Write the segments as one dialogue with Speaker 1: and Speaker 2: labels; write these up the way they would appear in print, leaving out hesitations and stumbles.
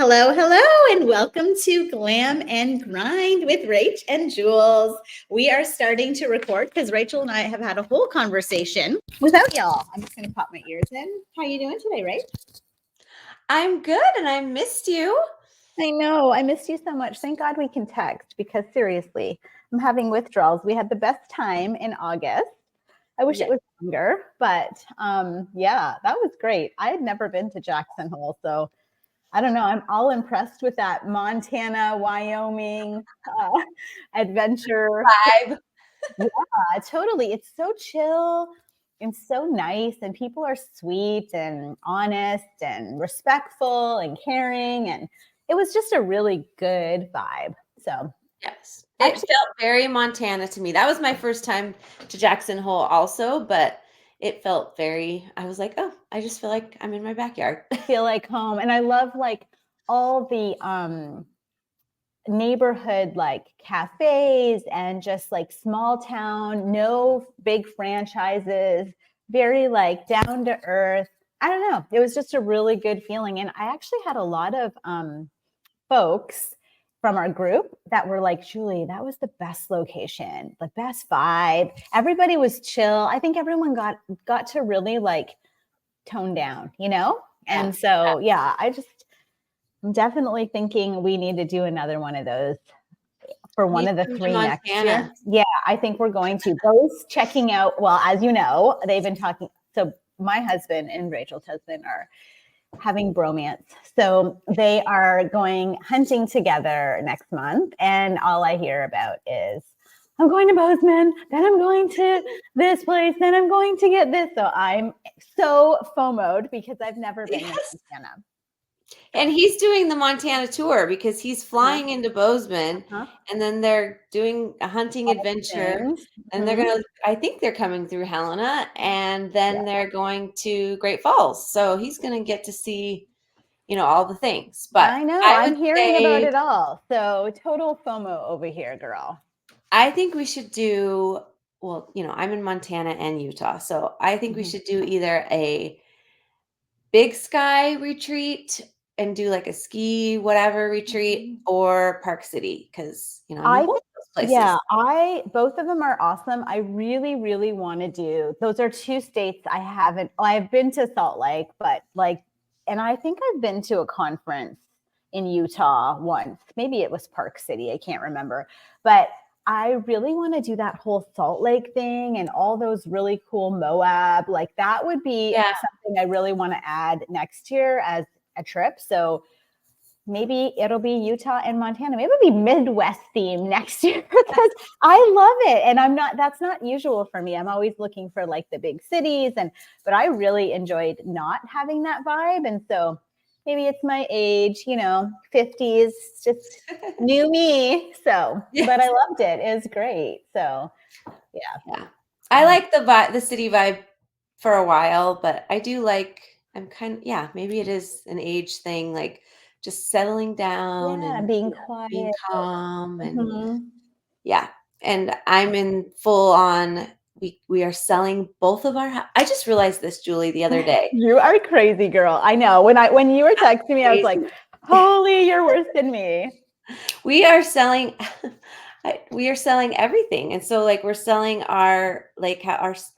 Speaker 1: Hello, and welcome to Glam and Grind with Rach and Julz. We are starting to record because Rachel and I have had a whole conversation without y'all. I'm just going to pop my ears in. How are you doing today, Rach?
Speaker 2: I'm good, and I missed you.
Speaker 1: I know. I missed you so much. Thank God we can text because seriously, I'm having withdrawals. We had the best time in August. I wish it was longer, but yeah, that was great. I had never been to Jackson Hole, so I don't know. I'm all impressed with that Montana, Wyoming adventure
Speaker 2: Vibe.
Speaker 1: Yeah, totally. It's so chill and so nice, and people are sweet and honest and respectful and caring, and it was just a really good vibe. So
Speaker 2: Yes, it felt very Montana to me. That was my first time to Jackson Hole also, but it felt very, I was like, oh, I just feel like I'm in my backyard.
Speaker 1: Feel like home. And I love like all the neighborhood like cafes and just like small town, no big franchises, very like down to earth. I don't know. It was just a really good feeling. And I actually had a lot of folks from our group that were like, Julie, that was the best location, the best vibe. Everybody was chill. I think everyone got to really like tone down, you know? And so, yeah, I'm definitely thinking we need to do another one of those for one of the three next year. Yeah, I think we're going to. Both checking out, well, as you know, they've been talking. So my husband and Rachel's husband are having bromance. So they are going hunting together next month. And all I hear about is, I'm going to Bozeman, then I'm going to this place, then I'm going to get this. So I'm so FOMO'd because I've never been to Montana.
Speaker 2: And he's doing the Montana tour because he's flying into Bozeman and then they're doing a hunting adventure and they're going to, I think they're coming through Helena and then they're going to Great Falls. So he's going to get to see, you know, all the things. But
Speaker 1: I know, I'm hearing about it all. So total FOMO over here, girl.
Speaker 2: I think we should do, well, you know, I'm in Montana and Utah. So I think we should do either a Big Sky retreat and do like a ski whatever retreat or Park City because you know I mean, both those places.
Speaker 1: Yeah, both of them are awesome. I really, really want to do. Those are two states I haven't. I've been to Salt Lake, but like, and I think I've been to a conference in Utah once. Maybe it was Park City. I can't remember, but I really want to do that whole Salt Lake thing and all those really cool Moab. Like that would be something I really want to add next year as a trip. So maybe it'll be Utah and Montana. Maybe it'll be Midwest theme next year because I love it. And that's not usual for me. I'm always looking for like the big cities but I really enjoyed not having that vibe. And so maybe it's my age, you know, 50s, just new me. So, but I loved it. It was great. So yeah.
Speaker 2: I like the city vibe for a while, but I do like, I'm kind of, maybe it is an age thing, like just settling down and
Speaker 1: being quiet,
Speaker 2: being calm and and I'm in full on, we are selling both of our I just realized this, Julie, the other day.
Speaker 1: You are crazy, girl. I know. When you were texting me, I was like, holy, you're worse than me.
Speaker 2: We are selling everything. And so like we're selling our lake house,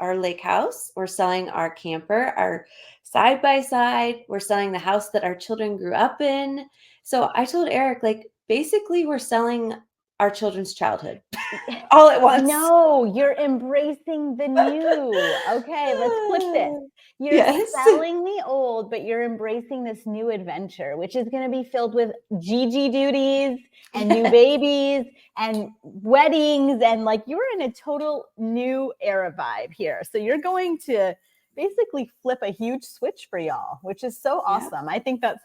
Speaker 2: we're selling our camper, our side by side, we're selling the house that our children grew up in. So I told Eric, like basically we're selling our children's childhood all at once.
Speaker 1: No, you're embracing the new. Okay, let's flip this. You're selling the old, but you're embracing this new adventure, which is going to be filled with Gigi duties and new babies and weddings. And like you're in a total new era vibe here. So you're going to basically flip a huge switch for y'all, which is so awesome. I think that's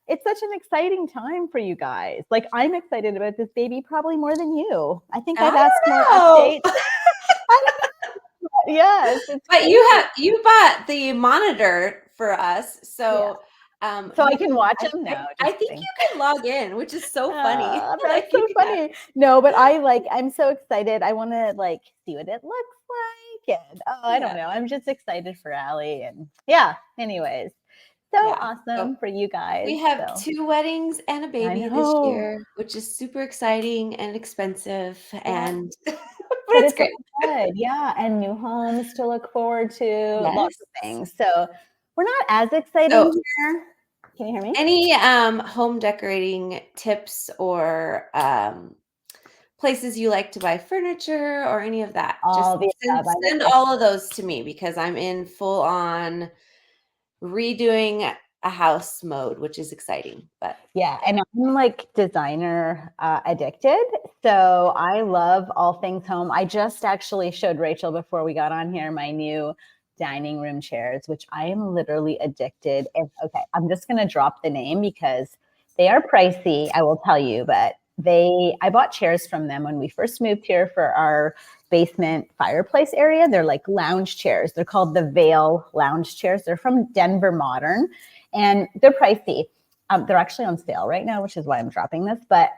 Speaker 1: it's such an exciting time for you guys. Like I'm excited about this baby probably more than you. I think I've asked more updates. Yes.
Speaker 2: But you bought the monitor for us. So
Speaker 1: so I can watch them now.
Speaker 2: I think you can log in, which is so funny.
Speaker 1: That's so funny. No, but I'm so excited. I want to like see what it looks like. And I don't know. I'm just excited for Allie. And anyways. so awesome for you guys.
Speaker 2: We have 2 weddings and a baby this year, which is super exciting and expensive, and but it's great.
Speaker 1: Good. Yeah, and new homes to look forward to, lots of things. So we're not as exciting here. Can you hear me?
Speaker 2: Any home decorating tips or places you like to buy furniture or any of that? Just send all of those to me because I'm in full on redoing a house mode, which is exciting. But
Speaker 1: yeah, and I'm like designer addicted. So I love all things home. I just actually showed Rachel before we got on here my new dining room chairs, which I am literally addicted. Okay, I'm just going to drop the name because they are pricey, I will tell you, but I bought chairs from them when we first moved here for our basement fireplace area. They're like lounge chairs. They're called the Veil lounge chairs. They're from Denver Modern and they're pricey. They're actually on sale right now, which is why I'm dropping this, but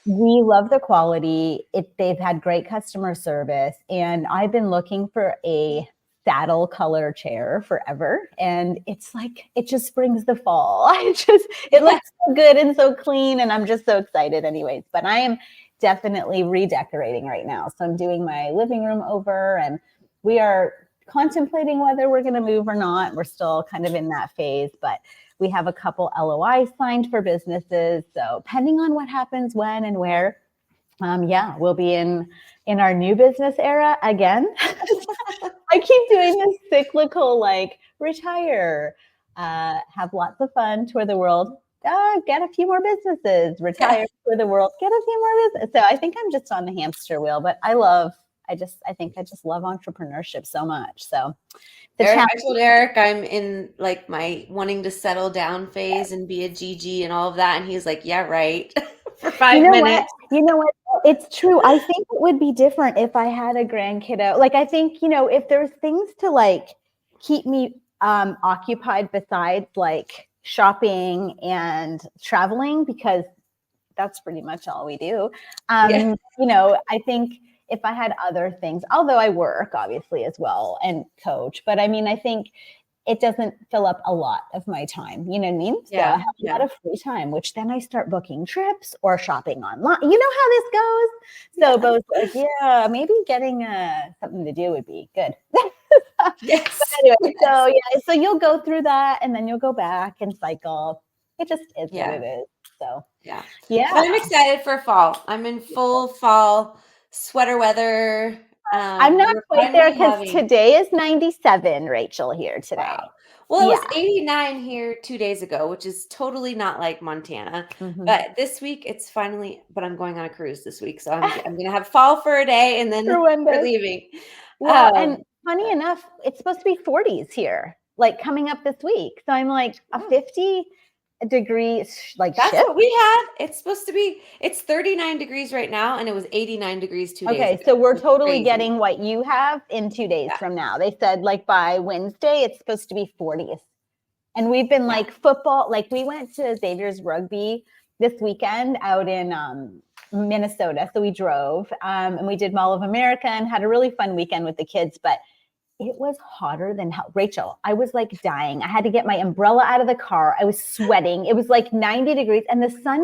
Speaker 1: we love the quality. They've had great customer service, and I've been looking for a saddle color chair forever. And it's like, it just brings the fall. It looks so good and so clean. And I'm just so excited anyways, but I am definitely redecorating right now. So I'm doing my living room over and we are contemplating whether we're going to move or not. We're still kind of in that phase, but we have a couple LOIs signed for businesses. So depending on what happens when and where, we'll be in our new business era again. I keep doing this cyclical, like retire, have lots of fun, tour the world, get a few more businesses, retire, tour the world, get a few more businesses. So I think I'm just on the hamster wheel, but I think I just love entrepreneurship so much. So
Speaker 2: I told Eric I'm in like my wanting to settle down phase and be a GG and all of that. And he's like, yeah, right. For 5 minutes.
Speaker 1: You know what? It's true. I think it would be different if I had a grandkiddo. Like, I think, if there's things to like keep me occupied besides like shopping and traveling, because that's pretty much all we do. I think if I had other things, although I work obviously as well and coach, but I mean, I think it doesn't fill up a lot of my time. You know what I mean? So I have a lot of free time, which then I start booking trips or shopping online. You know how this goes? So both like, maybe getting something to do would be good.
Speaker 2: Yes.
Speaker 1: Anyway, so you'll go through that and then you'll go back and cycle. It just is what it is. So
Speaker 2: yeah. But I'm excited for fall. I'm in full fall sweater weather.
Speaker 1: I'm not quite there because today is 97, Rachel, here today.
Speaker 2: Wow. Well, it was 89 here 2 days ago, which is totally not like Montana. Mm-hmm. But this week it's finally, but I'm going on a cruise this week. So I'm going to have fall for a day and then we're leaving.
Speaker 1: Well, and funny enough, it's supposed to be 40s here, like coming up this week. So I'm like a 50 degrees, like
Speaker 2: that's what we had. It's supposed to be, it's 39 degrees right now and it was 89 degrees 2 days ago.
Speaker 1: Okay, so we're totally getting what you have in 2 days from now. They said like by Wednesday it's supposed to be 40s. And we've been like football, like we went to Xavier's rugby this weekend out in Minnesota. So we drove and we did Mall of America and had a really fun weekend with the kids, but it was hotter than hell. Rachel, I was like dying. I had to get my umbrella out of the car. I was sweating. It was like 90 degrees and the sun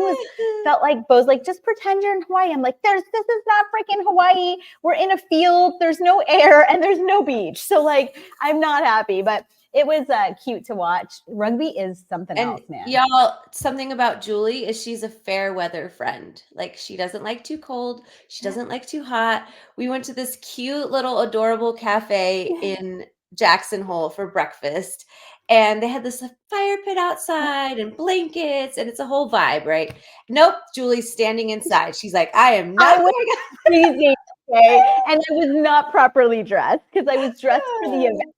Speaker 1: felt like Bo's like, just pretend you're in Hawaii. I'm like, this is not freaking Hawaii. We're in a field. There's no air and there's no beach. So like, I'm not happy, but it was cute to watch. Rugby is something else, man.
Speaker 2: Y'all, something about Julie is she's a fair weather friend. Like she doesn't like too cold. She doesn't like too hot. We went to this cute little adorable cafe in Jackson Hole for breakfast. And they had this fire pit outside and blankets and it's a whole vibe, right? Nope, Julie's standing inside. She's like, I am not
Speaker 1: freezing. Okay? And I was not properly dressed because I was dressed for the event.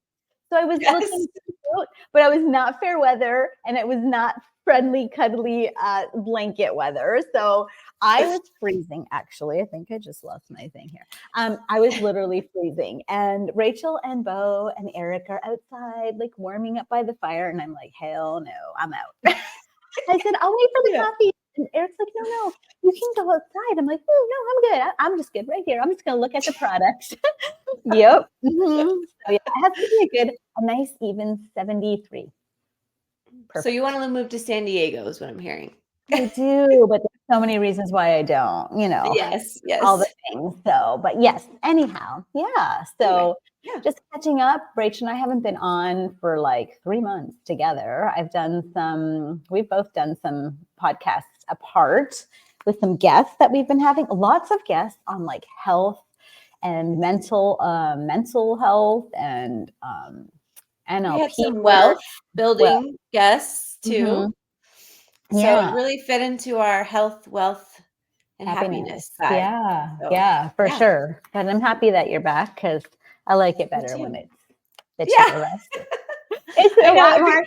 Speaker 1: So I was looking cute, but I was not fair weather and it was not friendly, cuddly blanket weather. So I was freezing, actually. I think I just lost my thing here. I was literally freezing. And Rachel and Bo and Eric are outside, like warming up by the fire. And I'm like, hell no, I'm out. I said, I'll wait for the coffee. And Eric's like, no, you can go outside. I'm like, no, I'm good. I'm just good right here. I'm just going to look at the products. Yep. Mm-hmm. So, it has to be a nice, even 73.
Speaker 2: So you want to move to San Diego is what I'm hearing.
Speaker 1: I do, but there's so many reasons why I don't,
Speaker 2: Yes.
Speaker 1: all the things. So, but yes, anyhow, yeah. So just catching up. Rach and I haven't been on for like 3 months together. We've both done some podcasts apart with some guests that we've been having. Lots of guests on like health and mental health and NLP.
Speaker 2: We had some wealth building guests too.
Speaker 1: Mm-hmm.
Speaker 2: So it really fit into our health, wealth, and happiness side.
Speaker 1: Yeah, for sure. But I'm happy that you're back because I like it better when it's the two of us. It's a lot more.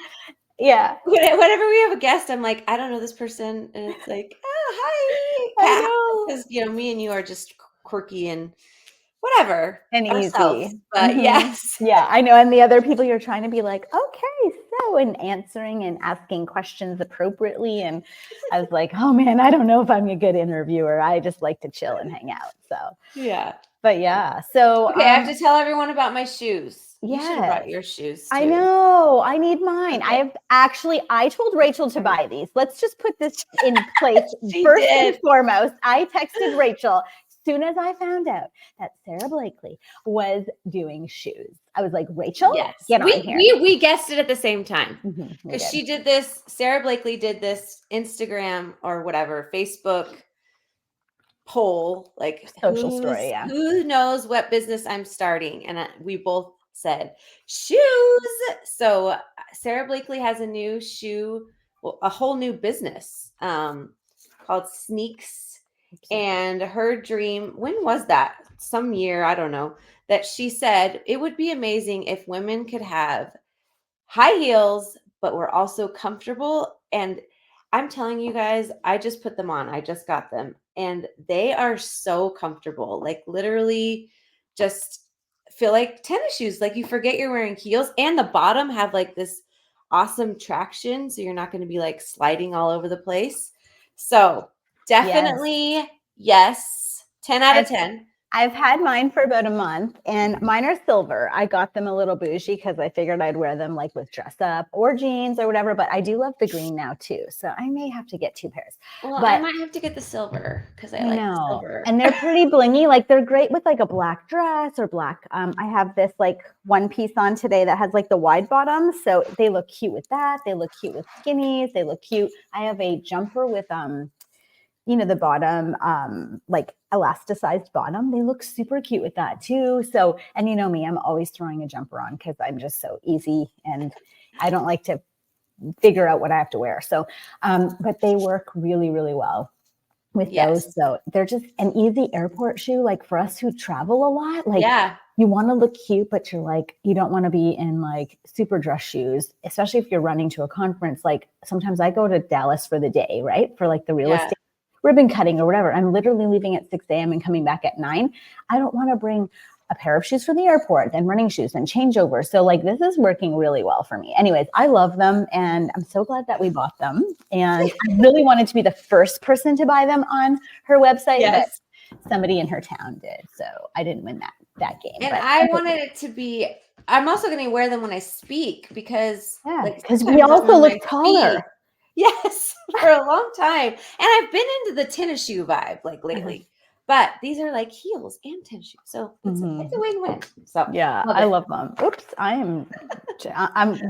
Speaker 1: Yeah.
Speaker 2: Whenever we have a guest, I'm like, I don't know this person, and it's like, oh, hi, because me and you are just quirky and whatever
Speaker 1: and easy.
Speaker 2: But yes,
Speaker 1: yeah, I know. And the other people, you're trying to be like, okay, so, and answering and asking questions appropriately. And I was like, oh man, I don't know if I'm a good interviewer. I just like to chill and hang out. So but yeah. So
Speaker 2: okay, I have to tell everyone about my shoes.
Speaker 1: Yeah,
Speaker 2: you should have brought your shoes too.
Speaker 1: I know. I need mine. Okay. I told Rachel to buy these. Let's just put this in place. First and foremost, I texted Rachel soon as I found out that Sarah Blakely was doing shoes. I was like, Rachel, get on here.
Speaker 2: We guessed it at the same time because she did this. Sarah Blakely did this Instagram or whatever, Facebook poll, like
Speaker 1: social story.
Speaker 2: Who knows what business I'm starting? And we both said shoes. So Sarah Blakely has a new shoe, a whole new business called Sneaks. And her dream, when was that? Some year, I don't know, that she said it would be amazing if women could have high heels, but were also comfortable. And I'm telling you guys, I just put them on. I just got them. And they are so comfortable. Like literally just feel like tennis shoes. Like you forget you're wearing heels. And the bottom have like this awesome traction. So you're not going to be like sliding all over the place. So definitely, yes. 10 out of 10.
Speaker 1: I've had mine for about a month and mine are silver. I got them a little bougie because I figured I'd wear them like with dress up or jeans or whatever, but I do love the green now too. So I may have to get 2 pairs.
Speaker 2: Well, but I might have to get the silver because I like the silver.
Speaker 1: And they're pretty blingy. Like they're great with like a black dress or black. I have this like one piece on today that has like the wide bottoms. So they look cute with that. They look cute with skinnies. They look cute. I have a jumper with, the bottom, like elasticized bottom. They look super cute with that too. So, and you know me, I'm always throwing a jumper on because I'm just so easy and I don't like to figure out what I have to wear. So, but they work really, really well with those. So they're just an easy airport shoe. Like for us who travel a lot, like you want to look cute, but you're like, you don't want to be in like super dress shoes, especially if you're running to a conference. Like sometimes I go to Dallas for the day, right? For like the real estate ribbon cutting or whatever. I'm literally leaving at 6 a.m. and coming back at 9. I don't want to bring a pair of shoes for the airport, then running shoes and changeover. So like this is working really well for me. Anyways, I love them and I'm so glad that we bought them. And I really wanted to be the first person to buy them on her website, but somebody in her town did. So I didn't win that game.
Speaker 2: And I wanted it to be, I'm also going to wear them when I speak because
Speaker 1: we also look taller.
Speaker 2: Yes, for a long time. And I've been into the tennis shoe vibe like lately. But these are like heels and tennis shoes. So it's a win-win. So
Speaker 1: I love them. Oops, I'm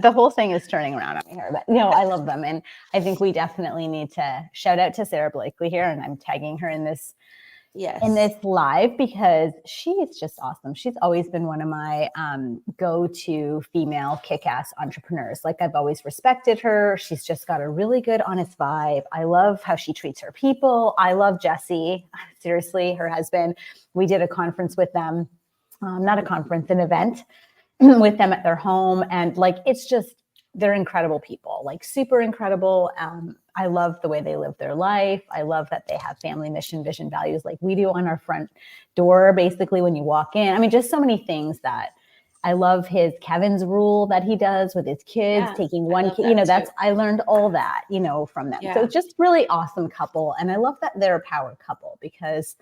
Speaker 1: the whole thing is turning around on me here. But I love them. And I think we definitely need to shout out to Sarah Blakely here. And I'm tagging her in this live because she is just awesome. She's always been one of my go-to female kick-ass entrepreneurs. Like I've always respected her. She's just got a really good, honest vibe. I love how she treats her people. I love Jesse. Seriously, her husband. We did a conference with them, not a conference, an event with them at their home. And like, it's just, they're incredible people, like super incredible. I love the way they live their life. I love that they have family, mission, vision, values like we do on our front door, basically when you walk in. I mean, just so many things that I love Kevin's rule that he does with his kids, taking one kid, I learned all that, from them. So it's just really awesome couple. And I love that they're a power couple because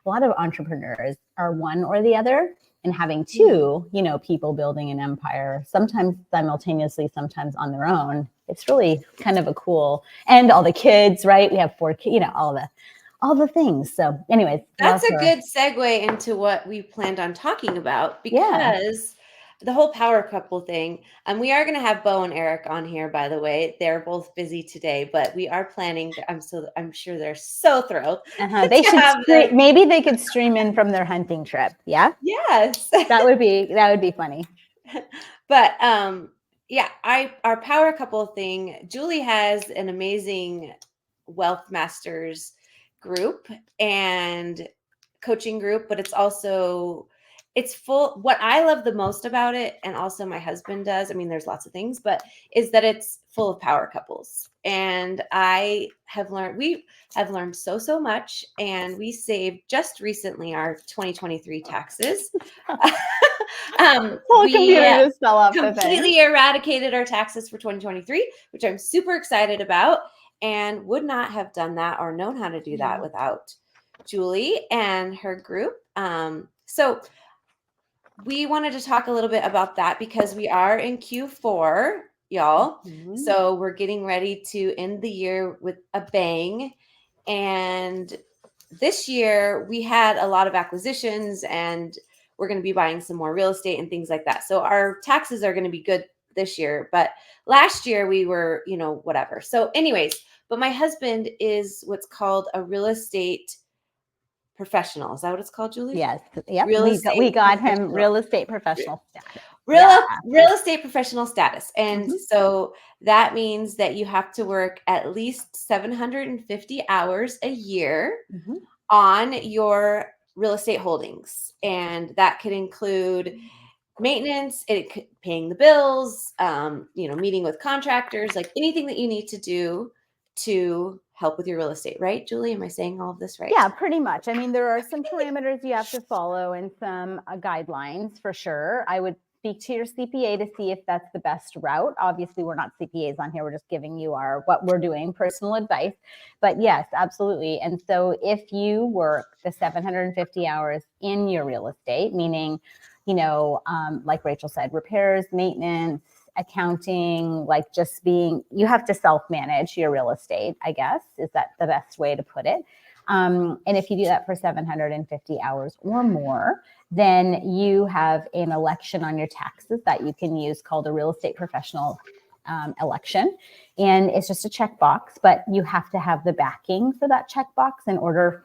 Speaker 1: a lot of entrepreneurs are one or the other. and having two, people building an empire, sometimes simultaneously, sometimes on their own. It's really kind of a cool, and all the kids, right? We have 4 kids, all the things. So anyways,
Speaker 2: that's a good segue into what we planned on talking about, because the whole power couple thing. And we are going to have Bo and Eric on here, by the way. They're both busy today, but we are planning. I'm sure they're so thrilled.
Speaker 1: They should maybe they could stream in from their hunting trip. Yeah.
Speaker 2: Yes.
Speaker 1: that would be funny.
Speaker 2: But our power couple thing. Julie has an amazing Wealth Masters group and coaching group, but it's full. What I love the most about it, and also my husband does, I mean, there's lots of things, but is that it's full of power couples. And we have learned so much, and we saved just recently our 2023 taxes.
Speaker 1: Whole computer just fell off the thing.
Speaker 2: Completely eradicated our taxes for 2023, which I'm super excited about, and would not have done that or known how to do that without Julie and her group. So we wanted to talk a little bit about that because we are in Q4, y'all. Mm-hmm. So we're getting ready to end the year with a bang. And this year we had a lot of acquisitions, and we're going to be buying some more real estate and things like that. So our taxes are going to be good this year, but last year we were, whatever. So anyways, but my husband is what's called a real estate professional. Is that what it's called, Julie?
Speaker 1: Yes. Yep. We got him real estate professional status.
Speaker 2: Real estate professional status. And so that means that you have to work at least 750 hours a year on your real estate holdings. And that could include maintenance, paying the bills, meeting with contractors, like anything that you need to do to help with your real estate, right, Julie? Am I saying all of this right?
Speaker 1: Yeah, pretty much. I mean, there are some parameters you have to follow and some guidelines for sure. I would speak to your CPA to see if that's the best route. Obviously, we're not CPAs on here. We're just giving you what we're doing, personal advice. But yes, absolutely. And so if you work the 750 hours in your real estate, meaning, like Rachel said, repairs, maintenance, accounting, you have to self-manage your real estate, I guess, is that the best way to put it. And if you do that for 750 hours or more, then you have an election on your taxes that you can use called a real estate professional election. And it's just a checkbox, but you have to have the backing for that checkbox in order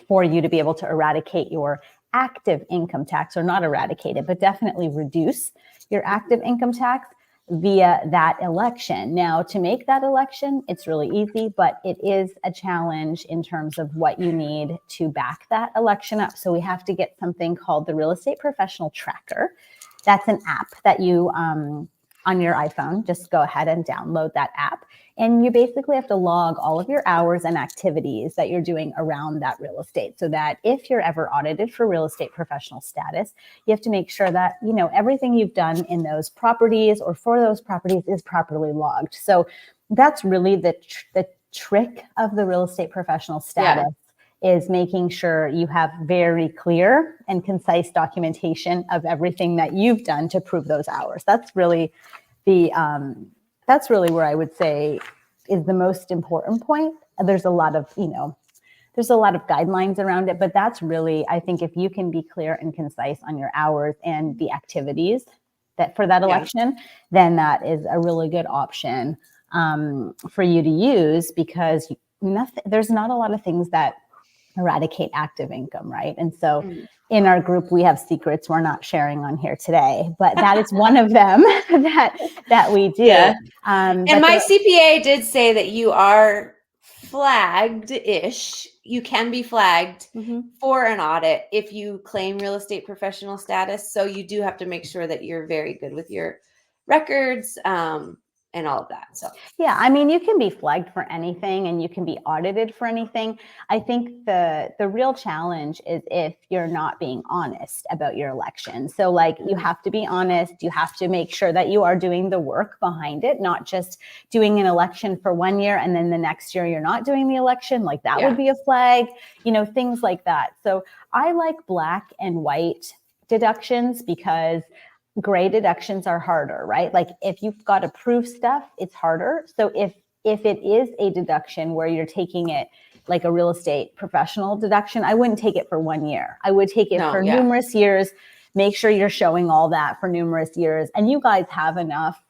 Speaker 1: for you to be able to eradicate your active income tax, or not eradicate it, but definitely reduce your active income tax via that election. Now, to make that election, it's really easy, but it is a challenge in terms of what you need to back that election up. So we have to get something called the Real Estate Professional Tracker. That's an app that you, on your iPhone, just go ahead and download that app. And you basically have to log all of your hours and activities that you're doing around that real estate, so that if you're ever audited for real estate professional status, you have to make sure that, everything you've done in those properties or for those properties is properly logged. So that's really the trick of the real estate professional status, is making sure you have very clear and concise documentation of everything that you've done to prove those hours. That's really where I would say is the most important point. There's a lot of guidelines around it, but that's really, I think, if you can be clear and concise on your hours and the activities that for that election, then that is a really good option for you to use, because there's not a lot of things that eradicate active income, right? And so in our group, we have secrets we're not sharing on here today, but that is one of them that we do.
Speaker 2: Yeah. And my CPA did say that you are flagged-ish. You can be flagged for an audit if you claim real estate professional status. So you do have to make sure that you're very good with your records, and all of that. So
Speaker 1: yeah, I mean, you can be flagged for anything and you can be audited for anything. I think the real challenge is if you're not being honest about your election. So you have to be honest. You have to make sure that you are doing the work behind it, not just doing an election for 1 year and then the next year you're not doing the election. That would be a flag, things like that. So I like black and white deductions because gray deductions are harder, right? Like if you've got to prove stuff, it's harder. So if it is a deduction where you're taking it like a real estate professional deduction, I wouldn't take it for 1 year. I would take it for numerous years. Make sure you're showing all that for numerous years. And you guys have enough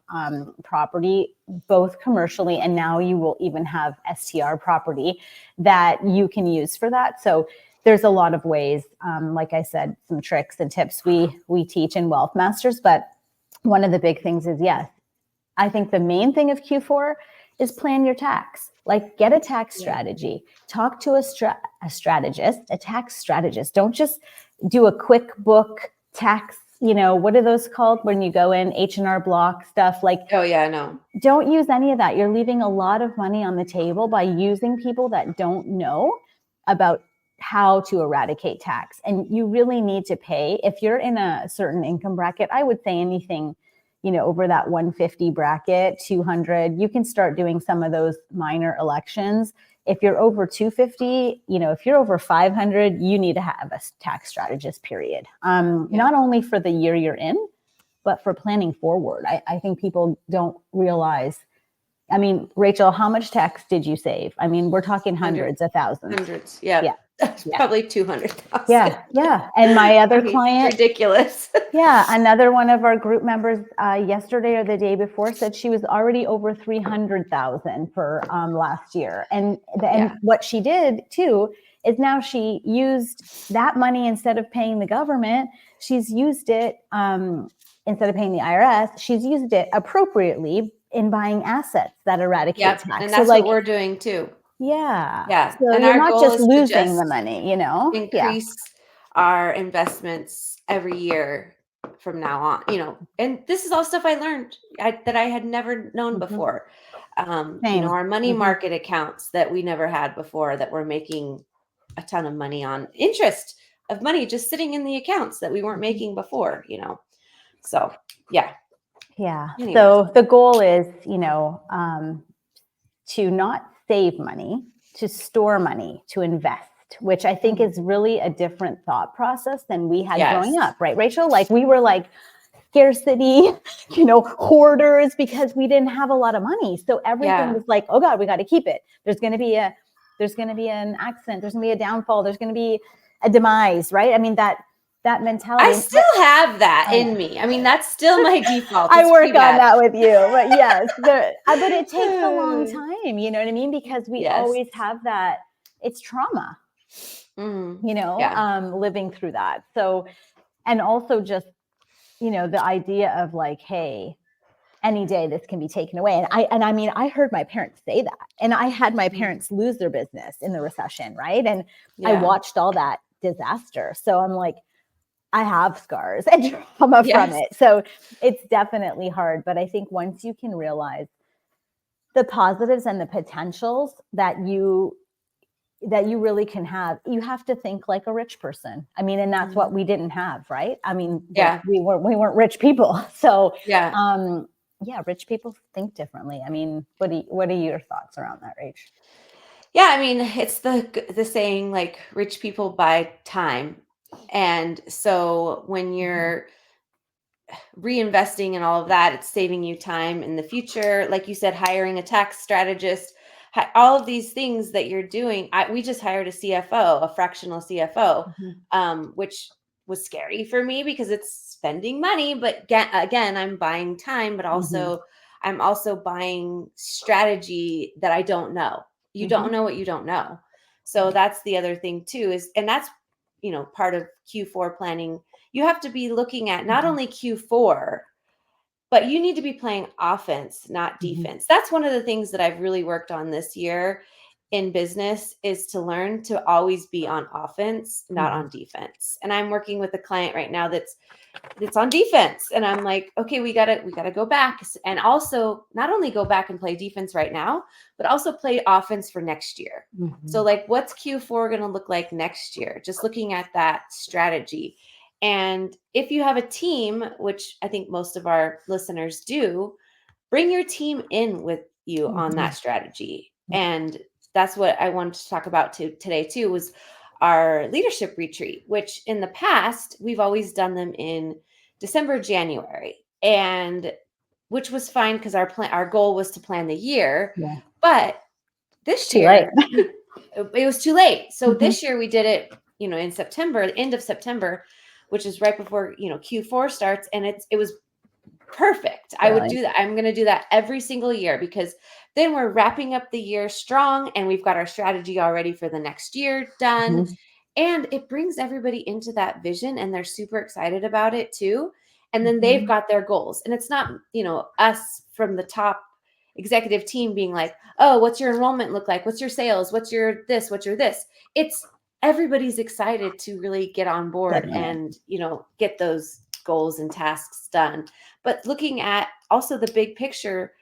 Speaker 1: property, both commercially, and now you will even have STR property that you can use for that. So there's a lot of ways, like I said, some tricks and tips we teach in Wealth Masters. But one of the big things is, yes, I think the main thing of Q4 is plan your tax. Like get a tax strategy, talk to a strategist, a tax strategist. Don't just do a quick book tax, what are those called when you go in H&R Block stuff? Like,
Speaker 2: oh yeah, no.
Speaker 1: Don't use any of that. You're leaving a lot of money on the table by using people that don't know about how to eradicate tax. And you really need to pay. If you're in a certain income bracket, I would say anything, over that 150 bracket, 200, you can start doing some of those minor elections. If you're over 250, if you're over 500, you need to have a tax strategist, period. Not only for the year you're in, but for planning forward. I think people don't realize. I mean, Rachel, how much tax did you save? I mean, we're talking hundreds of thousands.
Speaker 2: Hundreds, yeah. Probably 200,000.
Speaker 1: Yeah. And my other client,
Speaker 2: ridiculous.
Speaker 1: Another one of our group members yesterday or the day before said she was already over 300,000 for last year. And what she did too is now she used that money instead of paying the government. She's used it instead of paying the IRS. She's used it appropriately in buying assets that eradicate tax.
Speaker 2: And that's what we're doing too.
Speaker 1: Yeah. So
Speaker 2: and
Speaker 1: you're
Speaker 2: our
Speaker 1: not
Speaker 2: goal
Speaker 1: just
Speaker 2: is
Speaker 1: losing the money,
Speaker 2: increase our investments every year from now on, and this is all stuff I learned that I had never known before. Our money market accounts that we never had before, that we're making a ton of money on, interest of money just sitting in the accounts that we weren't making before, so
Speaker 1: Anyway. So the goal is, to not save money, to store money, to invest, which I think is really a different thought process than we had growing up, right, Rachel? Like we were like scarcity, hoarders, because we didn't have a lot of money. So everything was like, oh God, we got to keep it. There's going to be an accident. There's going to be a downfall. There's going to be a demise, right? I mean, that mentality.
Speaker 2: I still have that in me. I mean, that's still my default.
Speaker 1: I work on that with you, but yes, but it takes a long time, you know what I mean? Because we always have that, it's trauma, living through that. So, and also just, the idea of like, hey, any day this can be taken away. And I heard my parents say that, and I had my parents lose their business in the recession. Right. And I watched all that disaster. So I'm like, I have scars and trauma from it. So it's definitely hard. But I think once you can realize the positives and the potentials that you really can have, you have to think like a rich person. I mean, and that's what we didn't have, right? I mean, we weren't rich people. So rich people think differently. I mean, what are your thoughts around that, Rach?
Speaker 2: Yeah, I mean, it's the saying, like, rich people buy time. And so when you're reinvesting in all of that, it's saving you time in the future. Like you said, hiring a tax strategist, all of these things that you're doing. We just hired a CFO, a fractional CFO, which was scary for me because it's spending money. But again, I'm buying time, but also I'm also buying strategy that I don't know. You don't know what you don't know. So that's the other thing too, and that's, part of Q4 planning. You have to be looking at not only Q4, but you need to be playing offense, not defense. That's one of the things that I've really worked on this year in business, is to learn to always be on offense, not on defense. And I'm working with a client right now that's on defense. And I'm like, okay, we gotta go back, and also not only go back and play defense right now, but also play offense for next year. So like, what's Q4 going to look like next year? Just looking at that strategy. And if you have a team, which I think most of our listeners do, bring your team in with you on that strategy. And that's what I wanted to talk about today too, was our leadership retreat, which in the past, we've always done them in December, January, and which was fine because our goal was to plan the year.
Speaker 1: Yeah.
Speaker 2: But this
Speaker 1: Too
Speaker 2: year,
Speaker 1: late.
Speaker 2: it was too late. So
Speaker 1: Mhm.
Speaker 2: this year we did it, in September, the end of September, which is right before, Q4 starts. And it was perfect. I would do that. I'm going to do that every single year because then we're wrapping up the year strong and we've got our strategy already for the next year done.
Speaker 1: Mhm.
Speaker 2: And it brings everybody into that vision and they're super excited about it too. And then they've got their goals. And it's not, us from the top executive team being like, oh, what's your enrollment look like? What's your sales? What's your this? What's your this? It's everybody's excited to really get on board and, get those goals and tasks done. But looking at also the big picture,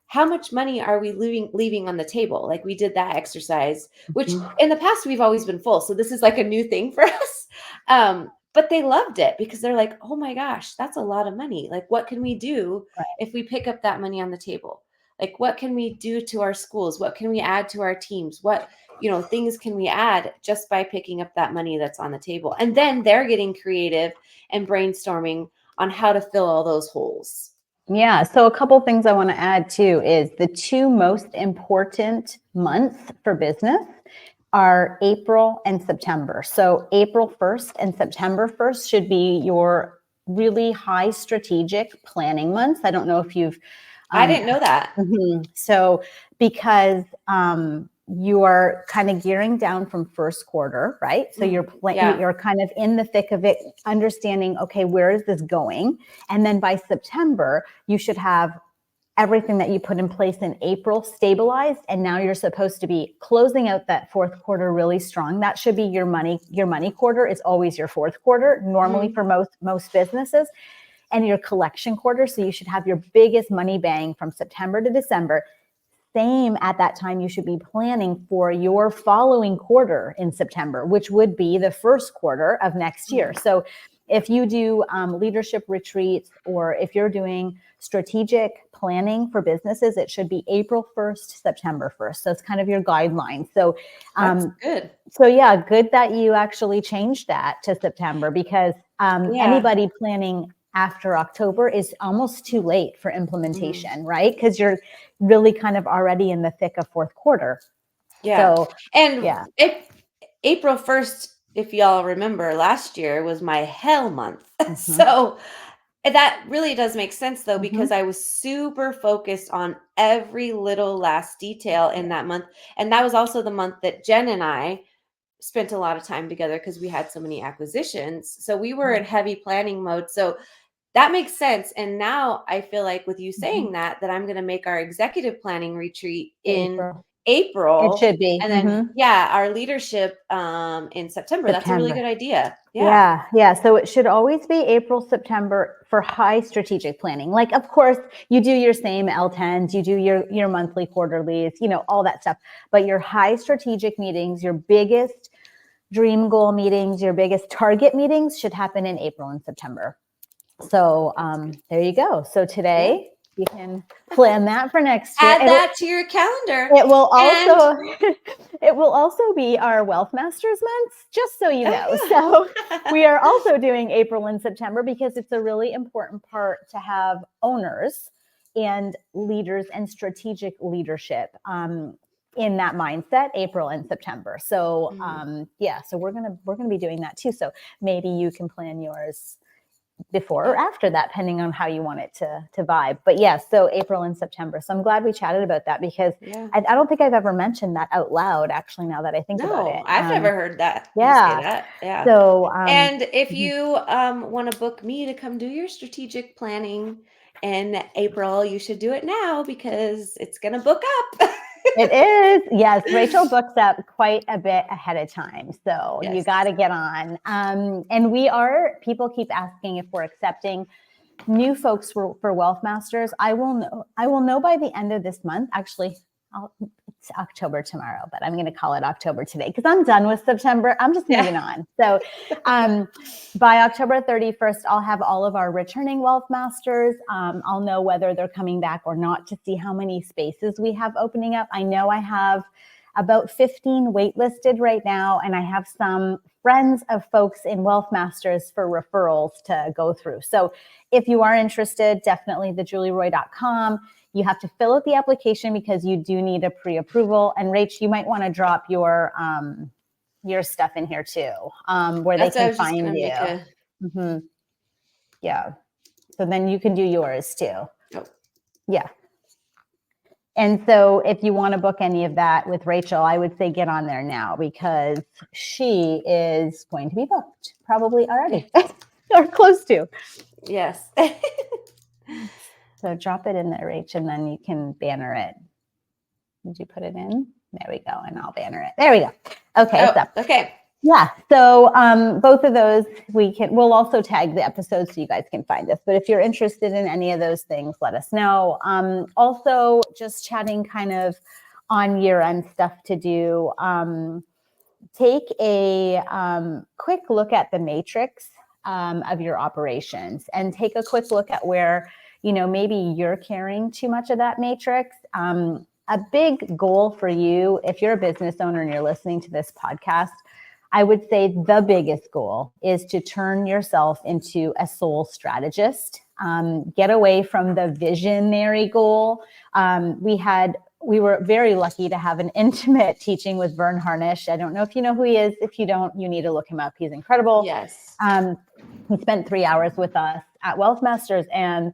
Speaker 2: how much money are we leaving on the table? Like we did that exercise, which in the past we've always been full. So this is like a new thing for us. But they loved it because they're like, oh my gosh, that's a lot of money. Like what can we do if we pick up that money on the table? Like what can we do to our schools? What can we add to our teams? What, things can we add just by picking up that money that's on the table? And then they're getting creative and brainstorming on how to fill all those holes.
Speaker 1: Yeah. So a couple things I want to add too is the two most important months for business are April and September. So April 1st and September 1st should be your really high strategic planning months. I don't know if you've
Speaker 2: I didn't know that.
Speaker 1: So because you are kind of gearing down from first quarter, right? So you're kind of in the thick of it, understanding, okay, where is this going? And then by September, you should have everything that you put in place in April stabilized. And now you're supposed to be closing out that fourth quarter really strong. That should be your money. Your money quarter is always your fourth quarter, normally for most businesses. And your collection quarter. So you should have your biggest money bang from September to December. Same at that time, you should be planning for your following quarter in September, which would be the first quarter of next year. So if you do leadership retreats or if you're doing strategic planning for businesses, it should be April 1st, September 1st. So it's kind of your guideline. So
Speaker 2: that's good.
Speaker 1: So yeah, good that you actually changed that to September because anybody planning after October is almost too late for implementation, right? Because you're really kind of already in the thick of fourth quarter.
Speaker 2: Yeah. So, and April 1st, if y'all remember last year was my hell month. So that really does make sense though, because I was super focused on every little last detail in that month. And that was also the month that Jen and I spent a lot of time together because we had so many acquisitions. So we were in heavy planning mode. So that makes sense. And now I feel like with you saying that I'm going to make our executive planning retreat in April.
Speaker 1: It should be.
Speaker 2: And then, our leadership in September. That's a really good idea.
Speaker 1: Yeah. So it should always be April, September for high strategic planning. Like, of course, you do your same L10s, you do your monthly quarterlies, all that stuff. But your high strategic meetings, your biggest dream goal meetings, your biggest target meetings should happen in April and September. So there you go. So today you can plan that for next year.
Speaker 2: Add that to your calendar.
Speaker 1: It will also be our Wealth Masters months, just so you know. So we are also doing April and September because it's a really important part to have owners and leaders and strategic leadership in that mindset, April and September. So so we're gonna be doing that too. So maybe you can plan yours before or after that, depending on how you want it to vibe. But so April and September. So I'm glad we chatted about that because I don't think I've ever mentioned that out loud, actually, now that I think about it.
Speaker 2: I've never heard that.
Speaker 1: Yeah.
Speaker 2: Say that. Yeah.
Speaker 1: So,
Speaker 2: and if you want to book me to come do your strategic planning in April, you should do it now because it's going to book up.
Speaker 1: It is. Yes. Rachel books up quite a bit ahead of time. So you got to get on. And people keep asking if we're accepting new folks for Wealth Masters. I will know by the end of this month. Actually, it's October tomorrow, but I'm going to call it October today because I'm done with September. I'm just moving on. So by October 31st, I'll have all of our returning Wealth Masters. I'll know whether they're coming back or not to see how many spaces we have opening up. I know I have about 15 waitlisted right now. And I have some friends of folks in Wealth Masters for referrals to go through. So if you are interested, definitely thejulieroy.com. You have to fill out the application because you do need a pre-approval. And Rach, you might want to drop your stuff in here too, where they can find you. Mm-hmm. Yeah. So then you can do yours too.
Speaker 2: Oh.
Speaker 1: Yeah. And so if you want to book any of that with Rachel, I would say get on there now because she is going to be booked probably already or close to.
Speaker 2: Yes.
Speaker 1: So drop it in there, Rach, and then you can banner it. Did you put it in? There we go. And I'll banner it. There we go. Okay.
Speaker 2: Okay.
Speaker 1: Yeah. So both of those we'll also tag the episodes so you guys can find us. But if you're interested in any of those things, let us know. Also just chatting kind of on year-end stuff to do. Take a quick look at the matrix of your operations and take a quick look at where, maybe you're carrying too much of that matrix. A big goal for you, if you're a business owner and you're listening to this podcast, I would say the biggest goal is to turn yourself into a soul strategist. Get away from the visionary goal. We were very lucky to have an intimate teaching with Vern Harnish. I don't know if you know who he is. If you don't, you need to look him up. He's incredible.
Speaker 2: Yes.
Speaker 1: He spent 3 hours with us at Wealth Masters, and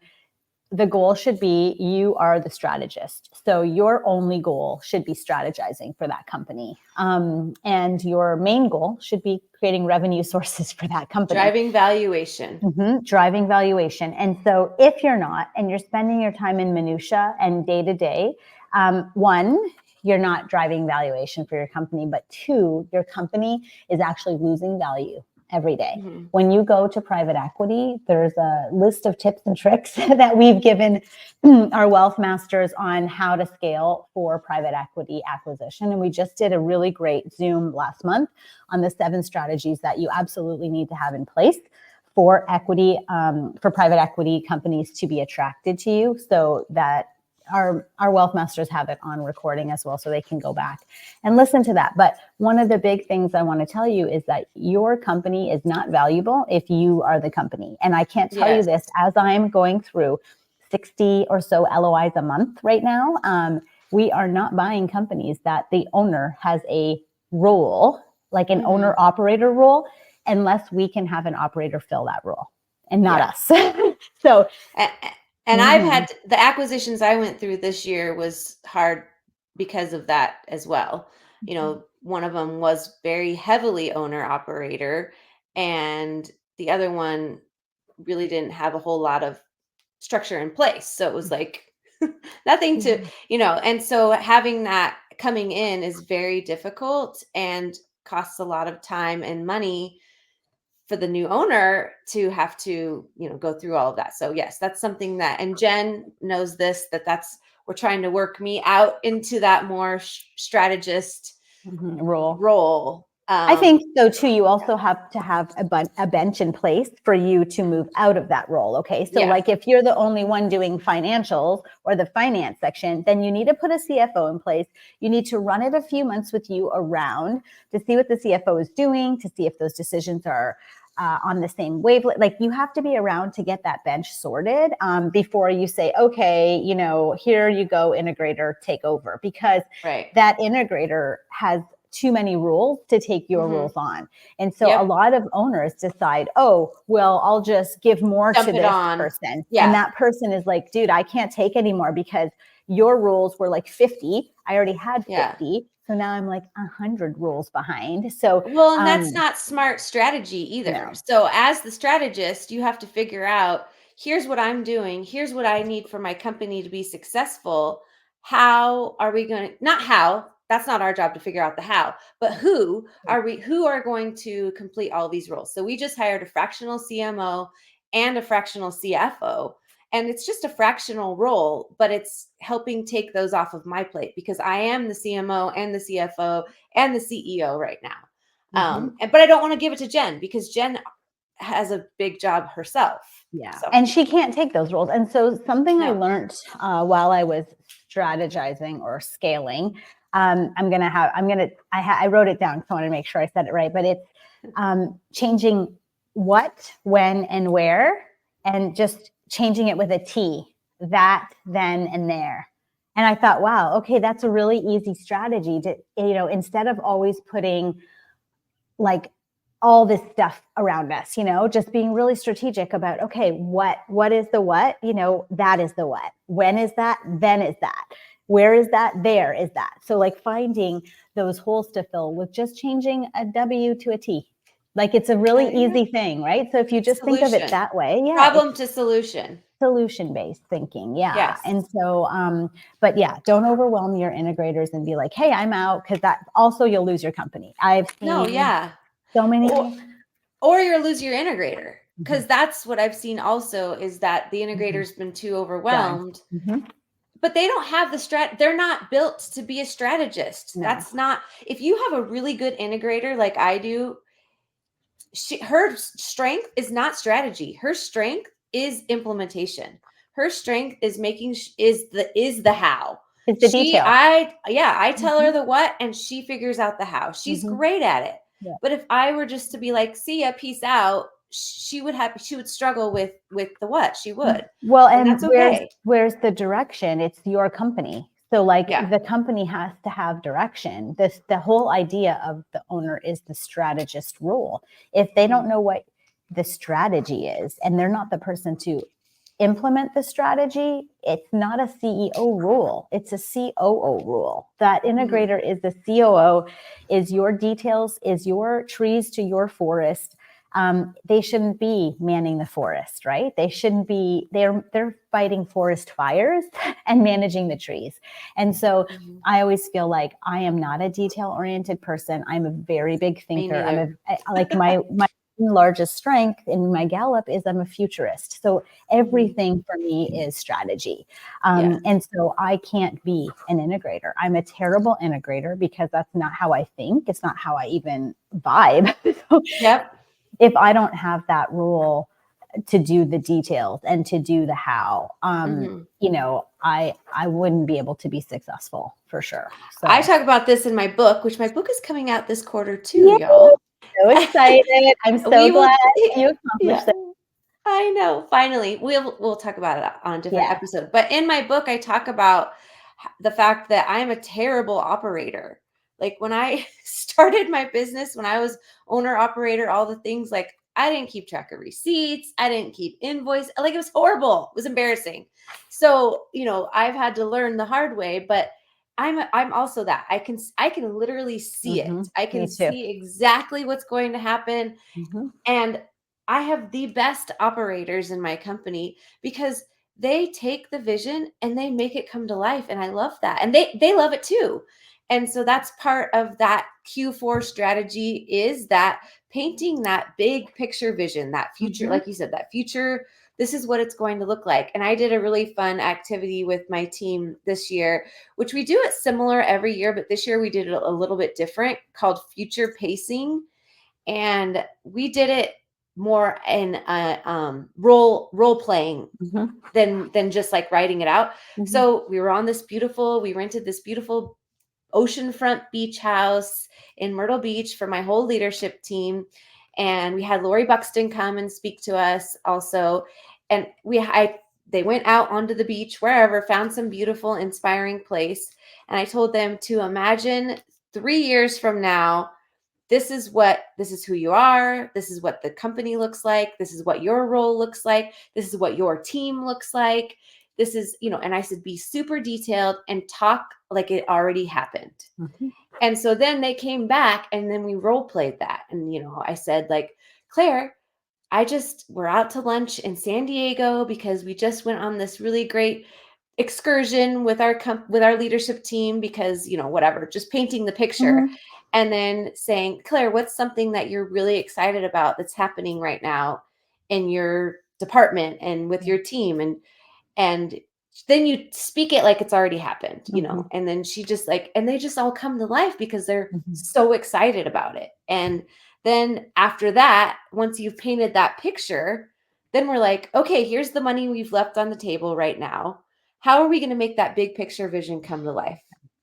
Speaker 1: the goal should be you are the strategist. So your only goal should be strategizing for that company. And your main goal should be creating revenue sources for that company.
Speaker 2: Driving valuation.
Speaker 1: Mm-hmm. Driving valuation. And so if you're not, and you're spending your time in minutia and day to day, one, you're not driving valuation for your company, but two, your company is actually losing value every day. Mm-hmm. When you go to private equity, there's a list of tips and tricks that we've given our wealth masters on how to scale for private equity acquisition. And we just did a really great Zoom last month on the 7 strategies that you absolutely need to have in place for equity, for private equity companies to be attracted to you, so that our wealth masters have it on recording as well, so they can go back and listen to that. But one of the big things I want to tell you is that your company is not valuable if you are the company. And I can't tell you this as I'm going through 60 or so LOIs a month right now. We are not buying companies that the owner has a role, like an owner operator role, unless we can have an operator fill that role and not us. So,
Speaker 2: and I've had the acquisitions I went through this year was hard because of that as well. One of them was very heavily owner operator, and the other one really didn't have a whole lot of structure in place. So it was like nothing to, and so having that coming in is very difficult and costs a lot of time and money for the new owner to have to, go through all of that. So yes, that's something that, and Jen knows this, we're trying to work me out into that more strategist role.
Speaker 1: I think so too. You also have to have a bench in place for you to move out of that role. Okay. So like if you're the only one doing financials or the finance section, then you need to put a CFO in place. You need to run it a few months with you around to see what the CFO is doing, to see if those decisions are on the same wavelength. Like you have to be around to get that bench sorted before you say, okay, here you go, integrator, take over, because that integrator has too many rules to take your rules on. And so a lot of owners decide, oh, well, I'll just give more to this person. Yeah. And that person is like, dude, I can't take anymore because your rules were like 50. I already had 50. Yeah. So now I'm like 100 rules behind. So,
Speaker 2: well, and that's not smart strategy either. No. So as the strategist, you have to figure out, here's what I'm doing. Here's what I need for my company to be successful. How are we going to, not how, that's not our job to figure out the how, but who are going to complete all these roles. So we just hired a fractional CMO and a fractional CFO. And it's just a fractional role, but it's helping take those off of my plate because I am the CMO and the CFO and the CEO right now. But I don't want to give it to Jen because Jen has a big job herself.
Speaker 1: Yeah. So. And she can't take those roles. And so something I learned while I was strategizing or scaling, I wrote it down, so I want to make sure I said it right, but it's changing what, when, and where, and just changing it with a T, that, then, and there. And I thought, wow, okay, that's a really easy strategy to, instead of always putting like all this stuff around us, just being really strategic about, okay, what is the what, that is the what. When is that? Then is that. Where is that? There is that. So like finding those holes to fill with just changing a W to a T. Like it's a really easy thing, right? So if you just think of it that way,
Speaker 2: problem to solution.
Speaker 1: Solution-based thinking. Yeah. Yes. And so, but yeah, don't overwhelm your integrators and be like, hey, I'm out, because that also you'll lose your company. I've seen so many.
Speaker 2: Or you'll lose your integrator, because that's what I've seen also, is that the integrator's been too overwhelmed. But they don't have they're not built to be a strategist. No. That's not, if you have a really good integrator like I do, her strength is not strategy. Her strength is implementation. Her strength is is the how.
Speaker 1: It's the detail.
Speaker 2: I tell her the what, and she figures out the how. She's great at it. Yeah. But if I were just to be like, see ya, peace out, she would struggle with the what. She would.
Speaker 1: Well, and that's okay. Where's the direction? It's your company. So like the company has to have direction. The whole idea of the owner is the strategist role. If they don't know what the strategy is, and they're not the person to implement the strategy, it's not a CEO rule. It's a COO rule. That integrator is the COO, is your details, is your trees to your forest. They shouldn't be manning the forest, right? They shouldn't be, they're fighting forest fires and managing the trees. And so I always feel like I am not a detail-oriented person. I'm a very big thinker. My largest strength in my Gallup is I'm a futurist. So everything for me is strategy. And so I can't be an integrator. I'm a terrible integrator because that's not how I think. It's not how I even vibe. If I don't have that rule to do the details and to do the how, I wouldn't be able to be successful for sure. So
Speaker 2: I talk about this in my book, which my book is coming out this quarter too, y'all.
Speaker 1: So excited. I'm so glad you accomplished it.
Speaker 2: I know. Finally, we'll talk about it on a different episode. But in my book, I talk about the fact that I'm a terrible operator. Like when I started my business, when I was owner, operator, all the things, like I didn't keep track of receipts. I didn't keep invoice. Like it was horrible. It was embarrassing. So, I've had to learn the hard way, but I'm also that I can literally see it. I can see exactly what's going to happen. And I have the best operators in my company because they take the vision and they make it come to life. And I love that. And they love it too. And so that's part of that Q4 strategy, is that painting that big picture vision, that future, like you said, that future, this is what it's going to look like. And I did a really fun activity with my team this year, which we do it similar every year, but this year we did it a little bit different, called future pacing. And we did it more in role playing than just like writing it out. So we rented this beautiful oceanfront beach house in Myrtle Beach for my whole leadership team. And we had Lori Buxton come and speak to us also. And they went out onto the beach, wherever, found some beautiful, inspiring place. And I told them to imagine 3 years from now, this is who you are. This is what the company looks like. This is what your role looks like. This is what your team looks like. This is, and I said, be super detailed and talk like it already happened. And so then they came back and then we role played that. And, I said, like, Claire, we're out to lunch in San Diego because we just went on this really great excursion with our leadership team because, whatever, just painting the picture. And then saying, Claire, what's something that you're really excited about that's happening right now in your department and with your team? And then you speak it like it's already happened, and then she just and they just all come to life because they're so excited about it. And then after that, once you've painted that picture, then we're like, okay, here's the money we've left on the table right now. how are we going to make that big picture vision come to life?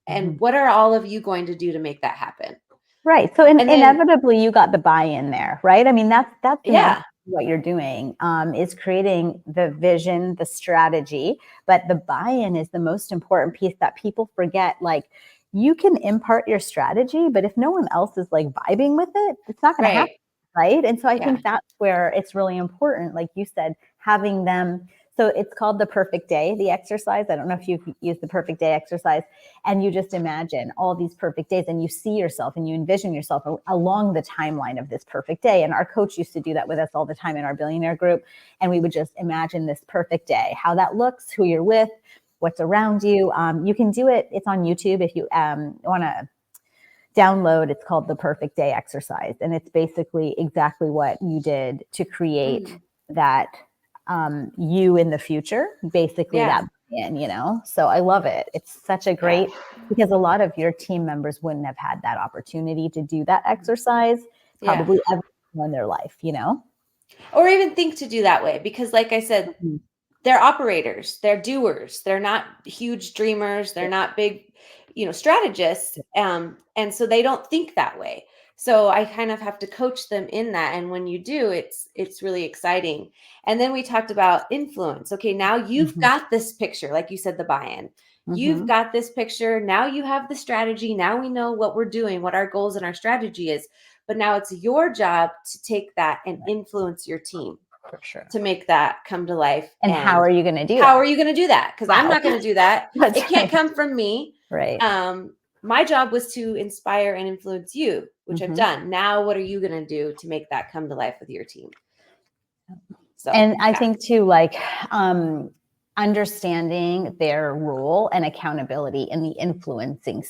Speaker 2: And
Speaker 1: Mhm.
Speaker 2: what are all of you going to do to make that happen?
Speaker 1: Right. So
Speaker 2: And then,
Speaker 1: inevitably you got the buy-in there, right? I mean, that's
Speaker 2: yeah,
Speaker 1: what you're doing, is creating the vision, the strategy, but the buy-in is the most important piece that people forget. Like, you can impart your strategy, but if no one else is like vibing with it, it's not going to happen,
Speaker 2: right.
Speaker 1: right? And so I
Speaker 2: Yeah.
Speaker 1: think that's where it's really important, like you said, having them. So it's called the perfect day, the exercise. I don't know if you've used the perfect day exercise, and you just imagine all these perfect days and you see yourself and you envision yourself along the timeline of this perfect day. And our coach used to do that with us all the time in our billionaire group. And we would just imagine this perfect day, how that looks, who you're with, what's around you. You can do it. It's on YouTube if you want to download. It's called the perfect day exercise. And it's basically exactly what you did to create that you in the future, basically
Speaker 2: Yeah.
Speaker 1: that in, so I love it. It's such a great, because a lot of your team members wouldn't have had that opportunity to do that exercise probably ever in their life,
Speaker 2: Or even think to do that way, because like I said, they're operators, they're doers, they're not huge dreamers, they're not big, strategists. And so they don't think that way. So I kind of have to coach them in that. And when you do, it's really exciting. And then we talked about influence. Okay, now you've got this picture, like you said, the buy-in. You've got this picture. Now you have the strategy. Now we know what we're doing, what our goals and our strategy is. But now it's your job to take that and influence your team.
Speaker 1: For sure.
Speaker 2: To make that come to life.
Speaker 1: And how are you going to do that?
Speaker 2: How are you going to do that? Because I'm not going to do that.
Speaker 1: That's
Speaker 2: It can't
Speaker 1: right.
Speaker 2: come from me.
Speaker 1: Right.
Speaker 2: My job was to inspire and influence you, which I've done. Now, what are you going to do to make that come to life with your team? So,
Speaker 1: and I think too, like, understanding their role and accountability in the influencing,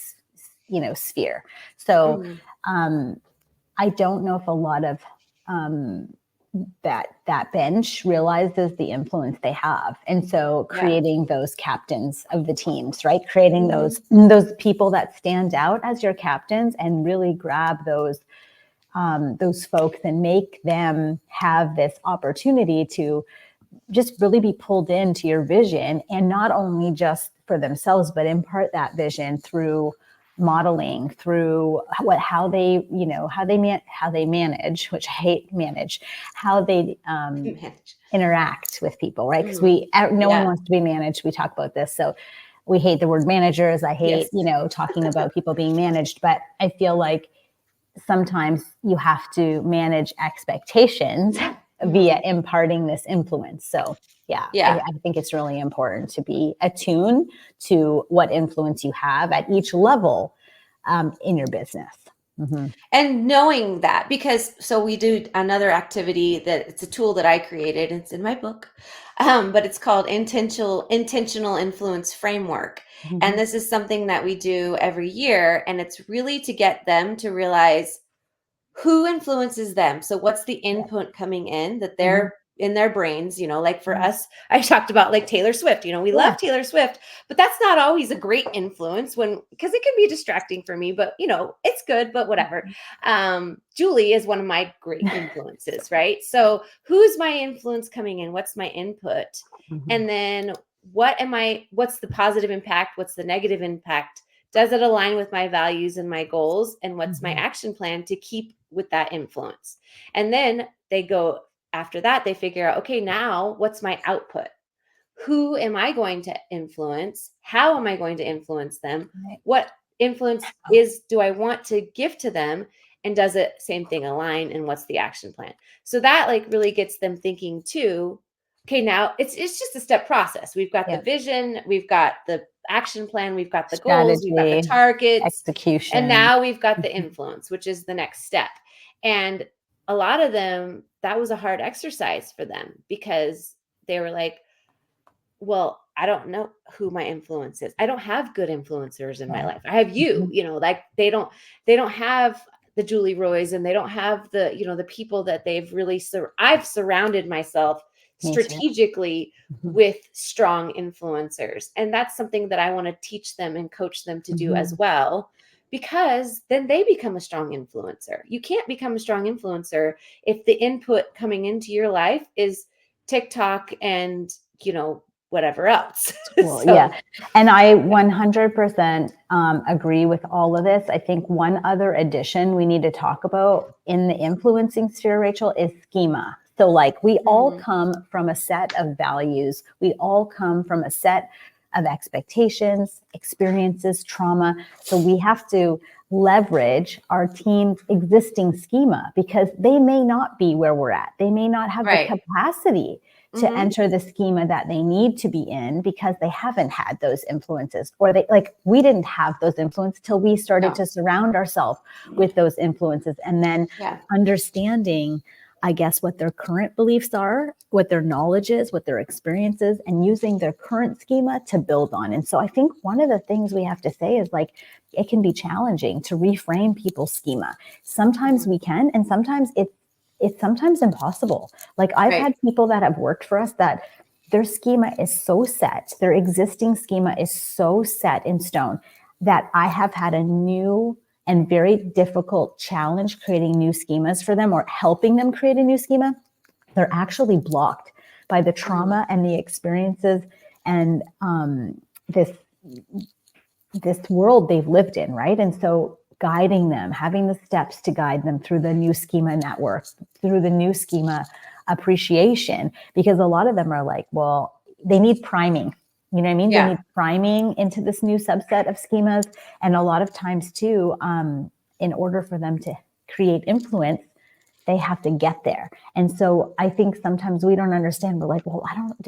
Speaker 1: sphere. So, I don't know if a lot of that bench realizes the influence they have, and so creating those captains of the teams, right? Creating those people that stand out as your captains, and really grab those folks and make them have this opportunity to just really be pulled into your vision, and not only just for themselves, but impart that vision through modeling, through how they manage, which I hate manage, how they interact with people, right? Because no one wants to be managed. We talk about this, so we hate the word managers. I hate talking about people being managed, but I feel like sometimes you have to manage expectations via imparting this influence. So I think it's really important to be attuned to what influence you have at each level in your business.
Speaker 2: And knowing that, because we do another activity that it's a tool that I created. It's in my book, but it's called intentional influence framework. And this is something that we do every year. And it's really to get them to realize who influences them. So what's the input coming in that they're in their brains, like for us, I talked about like Taylor Swift, we love Taylor Swift, but that's not always a great influence because it can be distracting for me, but it's good, but whatever. Julie is one of my great influences, right? So who's my influence coming in? What's my input? And then what's the positive impact? What's the negative impact? Does it align with my values and my goals? And what's my action plan to keep with that influence? And then they go after that, they figure out, okay, now what's my output? Who am I going to influence? How am I going to influence them? What influence do I want to give to them? And does it same thing align? And what's the action plan? So that really gets them thinking too. Okay, now it's just a step process. We've got the vision, we've got the action plan, we've got the goals, we've got the targets,
Speaker 1: execution,
Speaker 2: and now we've got the influence, which is the next step. And a lot of them, that was a hard exercise for them, because they were like, well, I don't know who my influence is. I don't have good influencers in my life. I have you, like they don't have the Julie Roys, and they don't have the, the people that they've really, I've surrounded myself strategically with strong influencers. And that's something that I want to teach them and coach them to do as well, because then they become a strong influencer. You can't become a strong influencer if the input coming into your life is TikTok and, whatever else.
Speaker 1: Well, yeah. And I 100% agree with all of this. I think one other addition we need to talk about in the influencing sphere, Rachel, is schema. So like we all come from a set of values. We all come from a set of expectations, experiences, trauma. So we have to leverage our team's existing schema because they may not be where we're at. They may not have the capacity to enter the schema that they need to be in because they haven't had those influences, or we didn't have those influences till we started to surround ourselves with those influences, and then understanding, I guess, what their current beliefs are, what their knowledge is, what their experience is, and using their current schema to build on. And so I think one of the things we have to say is like, it can be challenging to reframe people's schema. Sometimes we can, and sometimes it's sometimes impossible. Like I've had people that have worked for us that their schema is so set, their existing schema is so set in stone that I have had a new and very difficult challenge creating new schemas for them or helping them create a new schema. They're actually blocked by the trauma and the experiences and this world they've lived in, right? And so guiding them, having the steps to guide them through the new schema network, through the new schema appreciation, because a lot of them are like, well, they need priming. You know what I mean? They need priming into this new subset of schemas. And a lot of times too, in order for them to create influence, they have to get there. And so I think sometimes we don't understand. We're like, well,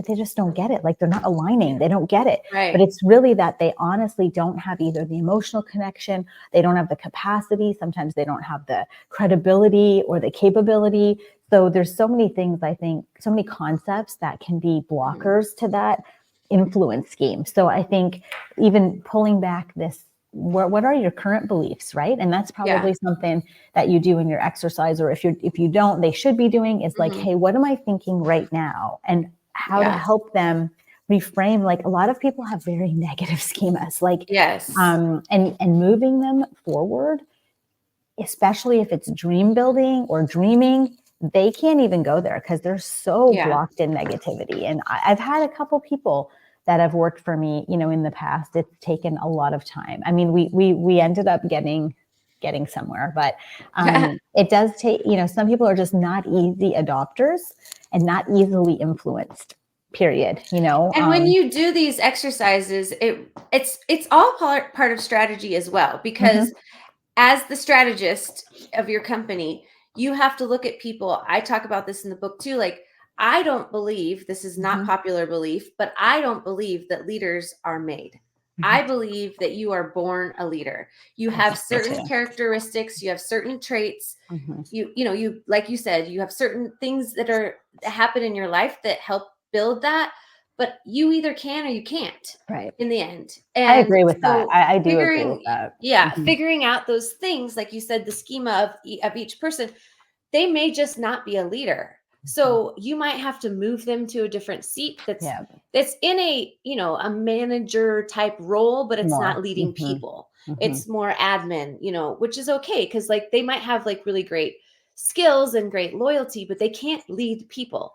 Speaker 1: they just don't get it. Like they're not aligning. They don't get it. Right. But it's really that they honestly don't have either the emotional connection. They don't have the capacity. Sometimes they don't have the credibility or the capability. So there's so many things, I think, so many concepts that can be blockers to that influence scheme. So I think even pulling back this, what are your current beliefs, right? And that's probably something that you do in your exercise, or if you don't, they should be doing is like, hey, what am I thinking right now? And how to help them reframe. Like a lot of people have very negative schemas, like, and moving them forward, especially if it's dream building or dreaming, they can't even go there because they're so blocked in negativity. And I've had a couple people that have worked for me, you know, in the past. It's taken a lot of time. I mean, we ended up getting somewhere, but it does take, you know, some people are just not easy adopters and not easily influenced, period, you know.
Speaker 2: And when you do these exercises, it's all part of strategy as well, because as the strategist of your company, you have to look at people. I talk about this in the book too, like, I don't believe, this is not popular belief, but I don't believe that leaders are made. I believe that you are born a leader. You have certain characteristics, you have certain traits. You like you said, you have certain things that happen in your life that help build that, but you either can or you can't, right, in the end. And
Speaker 1: I agree with that. I do agree with that.
Speaker 2: Yeah, figuring out those things, like you said, the schema of each person, they may just not be a leader. So you might have to move them to a different seat that's in a, you know, a manager type role, but it's not leading people. It's more admin, you know, which is okay, because like they might have like really great skills and great loyalty, but they can't lead people.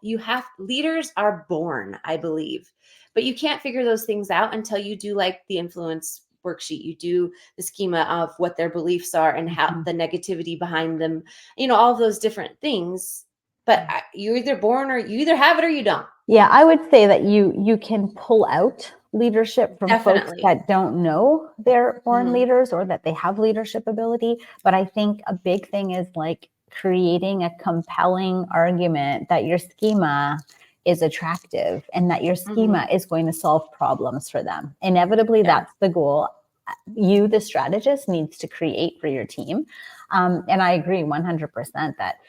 Speaker 2: Leaders are born, I believe, but you can't figure those things out until you do like the influence worksheet. You do the schema of what their beliefs are and how the negativity behind them, you know, all of those different things. But you're either born, or you either have it or you don't.
Speaker 1: Yeah, I would say that you can pull out leadership from folks that don't know they're born leaders or that they have leadership ability. But I think a big thing is like creating a compelling argument that your schema is attractive and that your schema is going to solve problems for them. Inevitably, that's the goal. You, the strategist, needs to create for your team. And I agree 100% that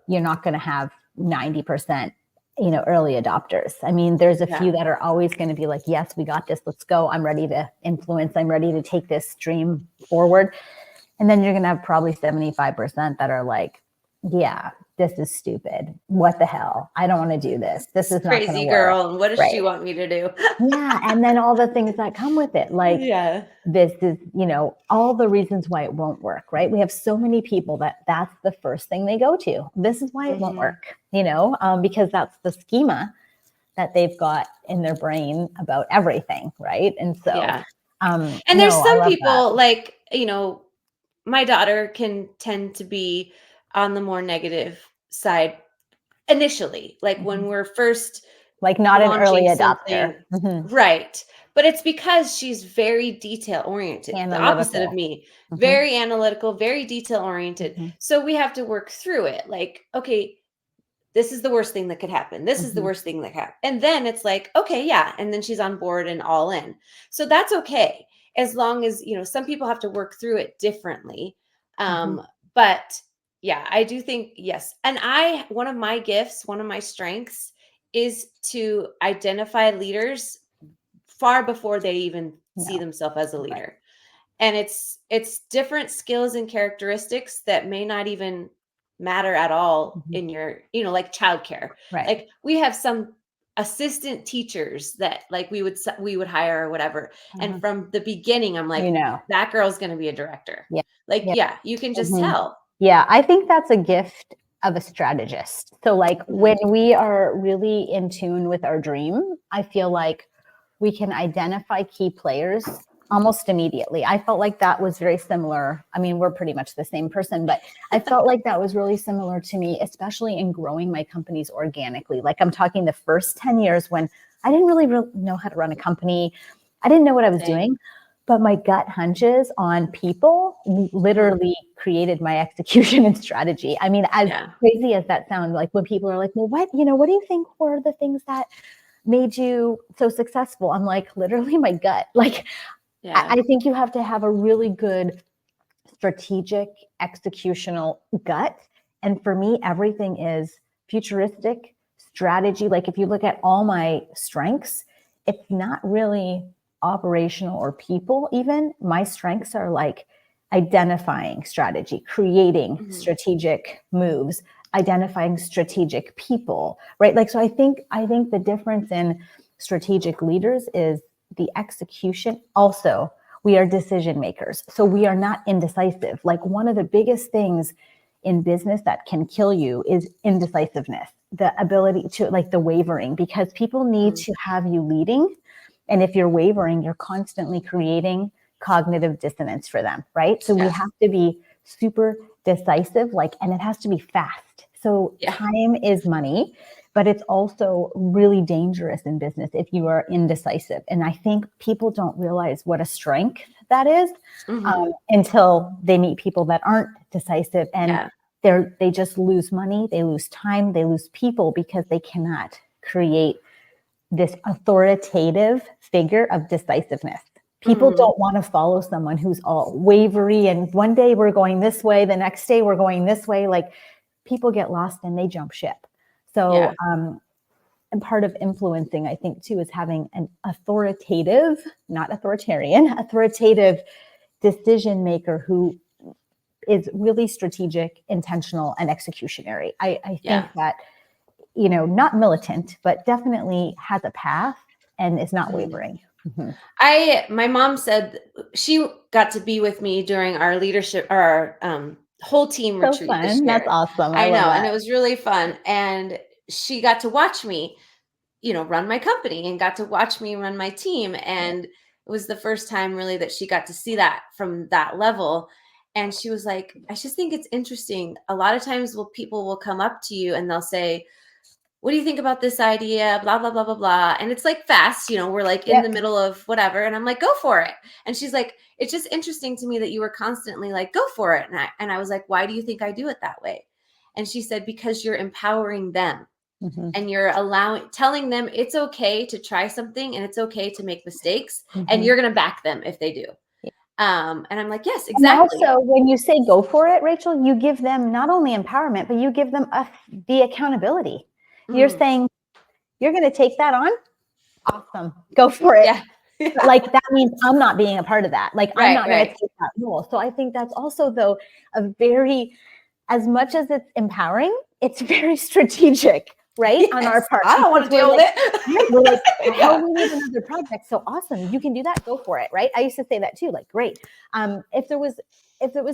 Speaker 1: you're not going to have 90%, you know, early adopters. I mean, there's a few that are always going to be like, yes, we got this. Let's go. I'm ready to influence. I'm ready to take this dream forward. And then you're going to have probably 75% that are like, yeah, this is stupid. What the hell? I don't want to do this. This is
Speaker 2: crazy,
Speaker 1: not going to
Speaker 2: girl.
Speaker 1: work.
Speaker 2: And what does she want me to do?
Speaker 1: Yeah. And then all the things that come with it. Like, this is, you know, all the reasons why it won't work, right? We have so many people that's the first thing they go to. This is why it won't work, you know, because that's the schema that they've got in their brain about everything, right? And so,
Speaker 2: and there's some people like, my daughter can tend to be on the more negative side initially, like when we're first
Speaker 1: like not an early adopter.
Speaker 2: Right. But it's because she's very detail oriented, the opposite of me, very analytical, very detail oriented. So we have to work through it. Like, okay, this is the worst thing that could happen. This is the worst thing that could happen. And then it's like, okay, yeah. And then she's on board and all in. So that's okay. As long as, some people have to work through it differently. But yeah, I do think, yes. And one of my gifts, one of my strengths is to identify leaders far before they even see themselves as a leader. And it's different skills and characteristics that may not even matter at all in your, like childcare.
Speaker 1: Right.
Speaker 2: Like we have some assistant teachers that like we would hire or whatever. And from the beginning, I'm like, that girl's going to be a director.
Speaker 1: Yeah.
Speaker 2: Like, you can just tell.
Speaker 1: Yeah. I think that's a gift of a strategist. So like when we are really in tune with our dream, I feel like we can identify key players almost immediately. I felt like that was very similar. I mean, we're pretty much the same person, but I felt like that was really similar to me, especially in growing my companies organically. Like I'm talking the first 10 years when I didn't really know how to run a company. I didn't know what I was doing, but my gut hunches on people literally created my execution and strategy. I mean, as crazy as that sounds, like when people are like, well, what do you think were the things that made you so successful? I'm like, literally my gut. Like, I think you have to have a really good strategic executional gut. And for me, everything is futuristic strategy. Like if you look at all my strengths, it's not really operational or people even. My strengths are like identifying strategy, creating strategic moves, identifying strategic people, right? Like, so I think the difference in strategic leaders is the execution. Also, we are decision makers. So we are not indecisive. Like one of the biggest things in business that can kill you is indecisiveness, the ability to like the wavering, because people need to have you leading. And if you're wavering, you're constantly creating cognitive dissonance for them, right? So we have to be super decisive, like, and it has to be fast. So time is money, but it's also really dangerous in business if you are indecisive. And I think people don't realize what a strength that is until they meet people that aren't decisive, and they just lose money, they lose time, they lose people because they cannot create this authoritative figure of decisiveness. People don't want to follow someone who's all wavery and one day we're going this way, the next day we're going this way. Like people get lost and they jump ship. So, and part of influencing, I think too, is having an authoritative, not authoritarian, authoritative decision maker who is really strategic, intentional, and executionary. I think that, not militant, but definitely has a path and is not wavering.
Speaker 2: My mom said she got to be with me during our leadership, our whole team retreat this year.
Speaker 1: That's awesome.
Speaker 2: I know. And it was really fun. And she got to watch me, run my company and got to watch me run my team. And it was the first time really that she got to see that from that level. And she was like, I just think it's interesting. A lot of times people will come up to you and they'll say, what do you think about this idea? Blah, blah, blah, blah, blah. And it's like fast, we're like in the middle of whatever. And I'm like, go for it. And she's like, it's just interesting to me that you were constantly like, go for it. And I was like, why do you think I do it that way? And she said, because you're empowering them and you're telling them it's okay to try something and it's okay to make mistakes and you're going to back them if they do. And I'm like, yes, exactly.
Speaker 1: And also, when you say go for it, Rachel, you give them not only empowerment, but you give them the accountability. You're saying, you're going to take that on? Awesome. Go for it. Yeah. Like that means I'm not being a part of that. Like I'm not going to take that role. So I think that's also though as much as it's empowering, it's very strategic, right? On our part.
Speaker 2: I don't want to deal with it.
Speaker 1: We're like, oh, we need another project. So awesome. You can do that. Go for it. Right. I used to say that too. Like, great. If it was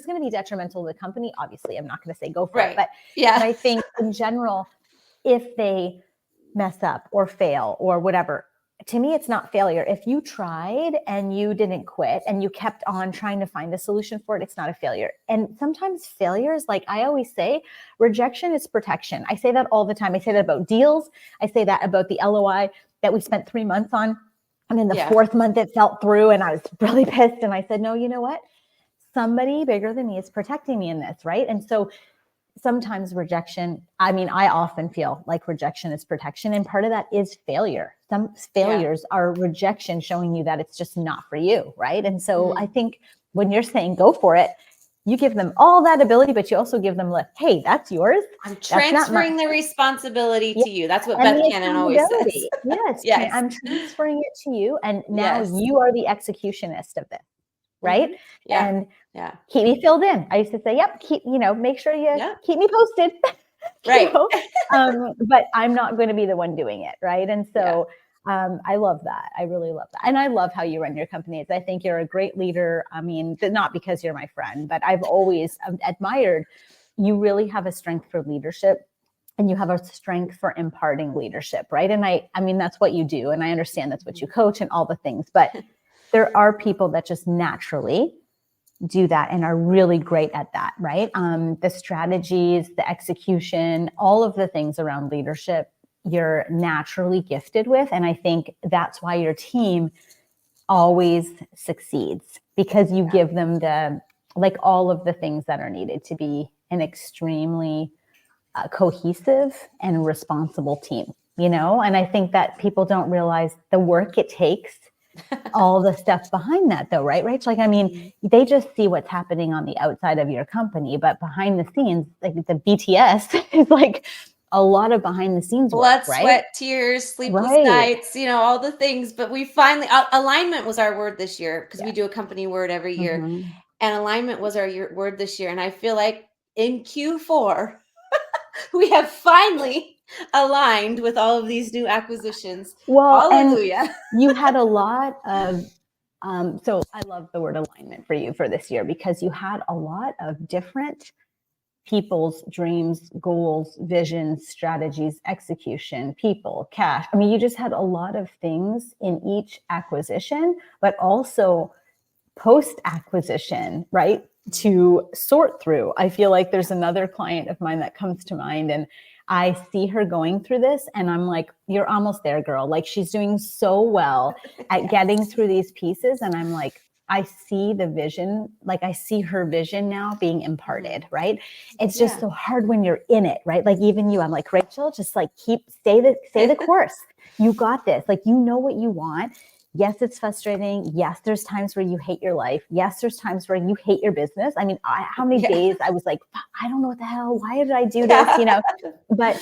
Speaker 1: going to be detrimental to the company, obviously I'm not going to say go for it. But I think in general, if they mess up or fail or whatever, to me, it's not failure. If you tried and you didn't quit and you kept on trying to find a solution for it, it's not a failure. And sometimes failures, like I always say, rejection is protection. I say that all the time. I say that about deals. I say that about the LOI that we spent 3 months on. And in the fourth month, it fell through and I was really pissed. And I said, no, you know what? Somebody bigger than me is protecting me in this, right? And so sometimes rejection, I mean, I often feel like rejection is protection. And part of that is failure. Some failures are rejection showing you that it's just not for you, right? And so I think when you're saying go for it, you give them all that ability, but you also give them like, hey, that's yours.
Speaker 2: I'm transferring the responsibility to you. That's what
Speaker 1: And
Speaker 2: Beth Cannon always says.
Speaker 1: Yes. I'm transferring it to you. And now you are the executionist of this. Right. And keep me filled in. I used to say, yep, keep, make sure you keep me posted.
Speaker 2: Right.
Speaker 1: But I'm not going to be the one doing it. Right. And so I love that. I really love that. And I love how you run your companies. I think you're a great leader. I mean, not because you're my friend, but I've always admired you really have a strength for leadership. And you have a strength for imparting leadership. Right. And I mean, that's what you do. And I understand that's what you coach and all the things. But there are people that just naturally do that and are really great at that, right? The strategies, the execution, all of the things around leadership, you're naturally gifted with. And I think that's why your team always succeeds, because you give them all of the things that are needed to be an extremely cohesive and responsible team, And I think that people don't realize the work it takes, all the stuff behind that though, right, Rach? Like, I mean, they just see what's happening on the outside of your company, but behind the scenes, like the BTS is like a lot of behind the scenes
Speaker 2: blood,
Speaker 1: work, right?
Speaker 2: sweat, tears, sleepless nights, all the things. But we finally, alignment was our word this year, because we do a company word every year. And alignment was our word this year. And I feel like in Q4, we have finally aligned with all of these new acquisitions.
Speaker 1: Well,
Speaker 2: hallelujah.
Speaker 1: And you had a lot of, so I love the word alignment for you for this year, because you had a lot of different people's dreams, goals, visions, strategies, execution, people, cash. I mean, you just had a lot of things in each acquisition, but also post-acquisition, right? To sort through. I feel like there's another client of mine that comes to mind, and I see her going through this and I'm like, you're almost there, girl. Like, she's doing so well at getting through these pieces. And I'm like, I see the vision, like I see her vision now being imparted, right? It's just so hard when you're in it, right? Like even you, I'm like, Rachel, just like stay the course. You got this. Like, you know what you want. Yes, it's frustrating. Yes, there's times where you hate your life. Yes, there's times where you hate your business. I mean, how many days I was like, I don't know what the hell, why did I do this? But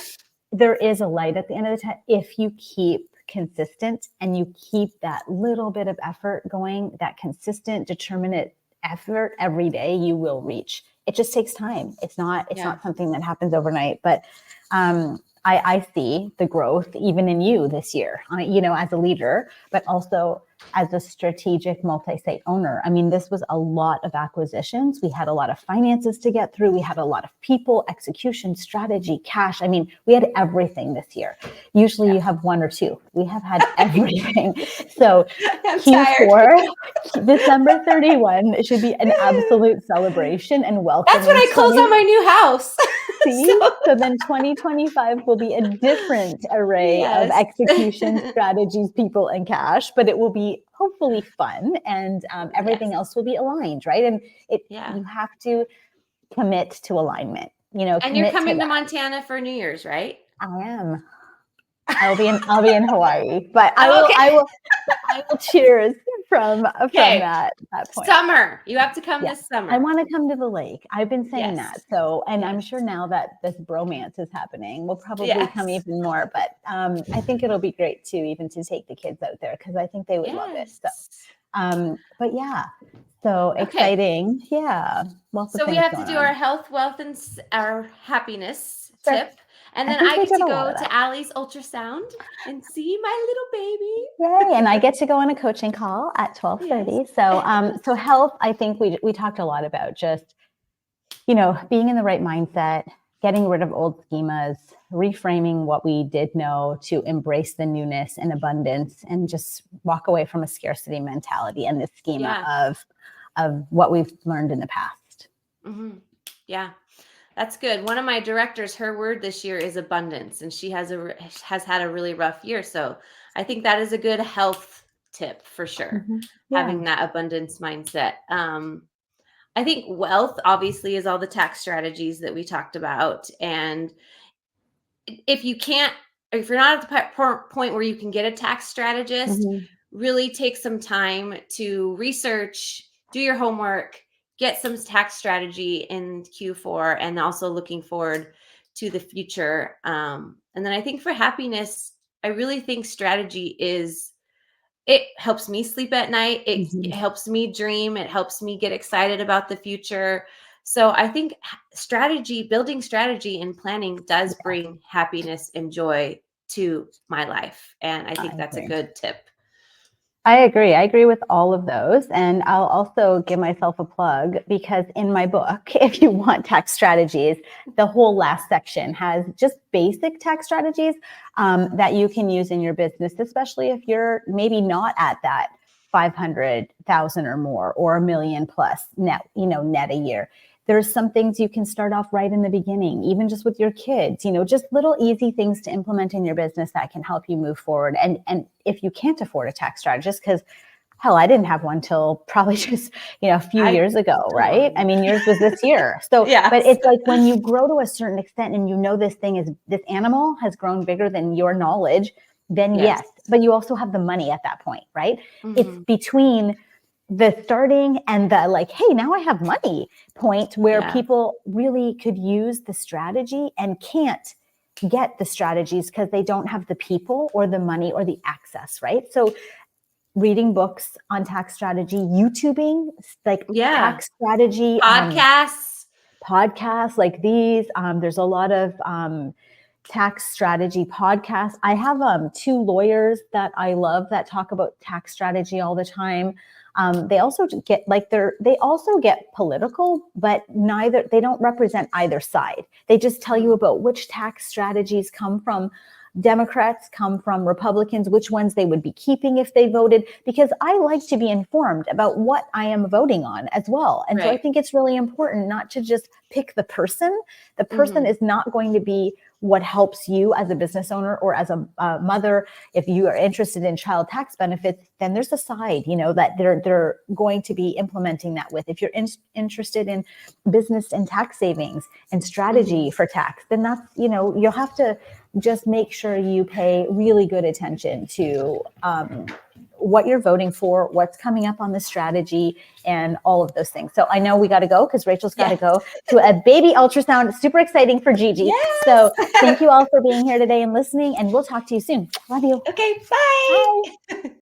Speaker 1: there is a light at the end of the time if you keep consistent and you keep that little bit of effort going, that consistent, determinate effort every day, you will reach. It just takes time. It's not something that happens overnight, but I see the growth even in you this year, as a leader, but also as a strategic multi-site owner. I mean, this was a lot of acquisitions. We had a lot of finances to get through. We had a lot of people, execution, strategy, cash. I mean, we had everything this year. Usually you have one or two. We have had everything. So Q4, December 31, it should be an absolute celebration and welcome.
Speaker 2: That's when I close on my new house.
Speaker 1: See? So then 2025 will be a different array of execution, strategies, people, and cash, but it will be hopefully fun, and everything else will be aligned, right? And you have to commit to alignment,
Speaker 2: And you're coming to Montana for New Year's, right?
Speaker 1: I am. I'll be in Hawaii, but I will cheers from that point.
Speaker 2: Summer. You have to come this summer.
Speaker 1: I want to come to the lake. I've been saying that. So, and I'm sure now that this bromance is happening, we'll probably come even more, but I think it'll be great too, even to take the kids out there, because I think they would love it. So, but so exciting. Yeah.
Speaker 2: So we have to do our health, wealth, and our happiness tip. And then I get to go to Allie's ultrasound and see my little baby.
Speaker 1: Yay. And I get to go on a coaching call at 12:30. So health, I think we talked a lot about just, being in the right mindset, getting rid of old schemas, reframing what we did know to embrace the newness and abundance, and just walk away from a scarcity mentality and the schema of what we've learned in the past.
Speaker 2: Mm-hmm. Yeah, that's good. One of my directors, her word this year is abundance, and she has had a really rough year. So I think that is a good health tip for sure.
Speaker 1: Mm-hmm. Yeah.
Speaker 2: Having that abundance mindset. I think wealth obviously is all the tax strategies that we talked about. And if you're not at the point where you can get a tax strategist,
Speaker 1: Mm-hmm.
Speaker 2: really take some time to research, do your homework, get some tax strategy in Q4, and also looking forward to the future. And then I think for happiness, I really think strategy it helps me sleep at night. It helps me dream. It helps me get excited about the future. So I think building strategy and planning does bring happiness and joy to my life. And I think that's a good tip.
Speaker 1: I agree. I agree with all of those. And I'll also give myself a plug, because in my book, If You Want Tax Strategies, the whole last section has just basic tax strategies that you can use in your business, especially if you're maybe not at that 500,000 or more, or $1 million plus net a year. There's some things you can start off right in the beginning, even just with your kids, just little easy things to implement in your business that can help you move forward. And if you can't afford a tax strategist, because hell, I didn't have one till probably just, a few years ago, right? I mean, yours was this year. So, yes. But it's like when you grow to a certain extent and this animal has grown bigger than your knowledge, then yes, but you also have the money at that point, right? Mm-hmm. It's between the starting and the like, hey, now I have money point where people really could use the strategy and can't get the strategies because they don't have the people or the money or the access, right? So reading books on tax strategy, YouTubing, like tax strategy, podcasts like these. There's a lot of tax strategy podcasts. I have 2 lawyers that I love that talk about tax strategy all the time. They also get they also get political, but they don't represent either side. They just tell you about which tax strategies come from Democrats, come from Republicans, which ones they would be keeping if they voted, because I like to be informed about what I am voting on as well. And so I think it's really important not to just pick the person. The person is not going to be what helps you as a business owner or as a mother. If you are interested in child tax benefits, then there's a side, that they're going to be implementing that with. If you're interested in business and tax savings and strategy for tax, then that's, you'll have to just make sure you pay really good attention to what you're voting for, what's coming up on the strategy, and all of those things. So I know we got to go because Rachel's got to go to a baby ultrasound. It's super exciting for Gigi. Yes. So thank you all for being here today and listening, and we'll talk to you soon. Love you.
Speaker 2: Okay, bye.
Speaker 1: Bye.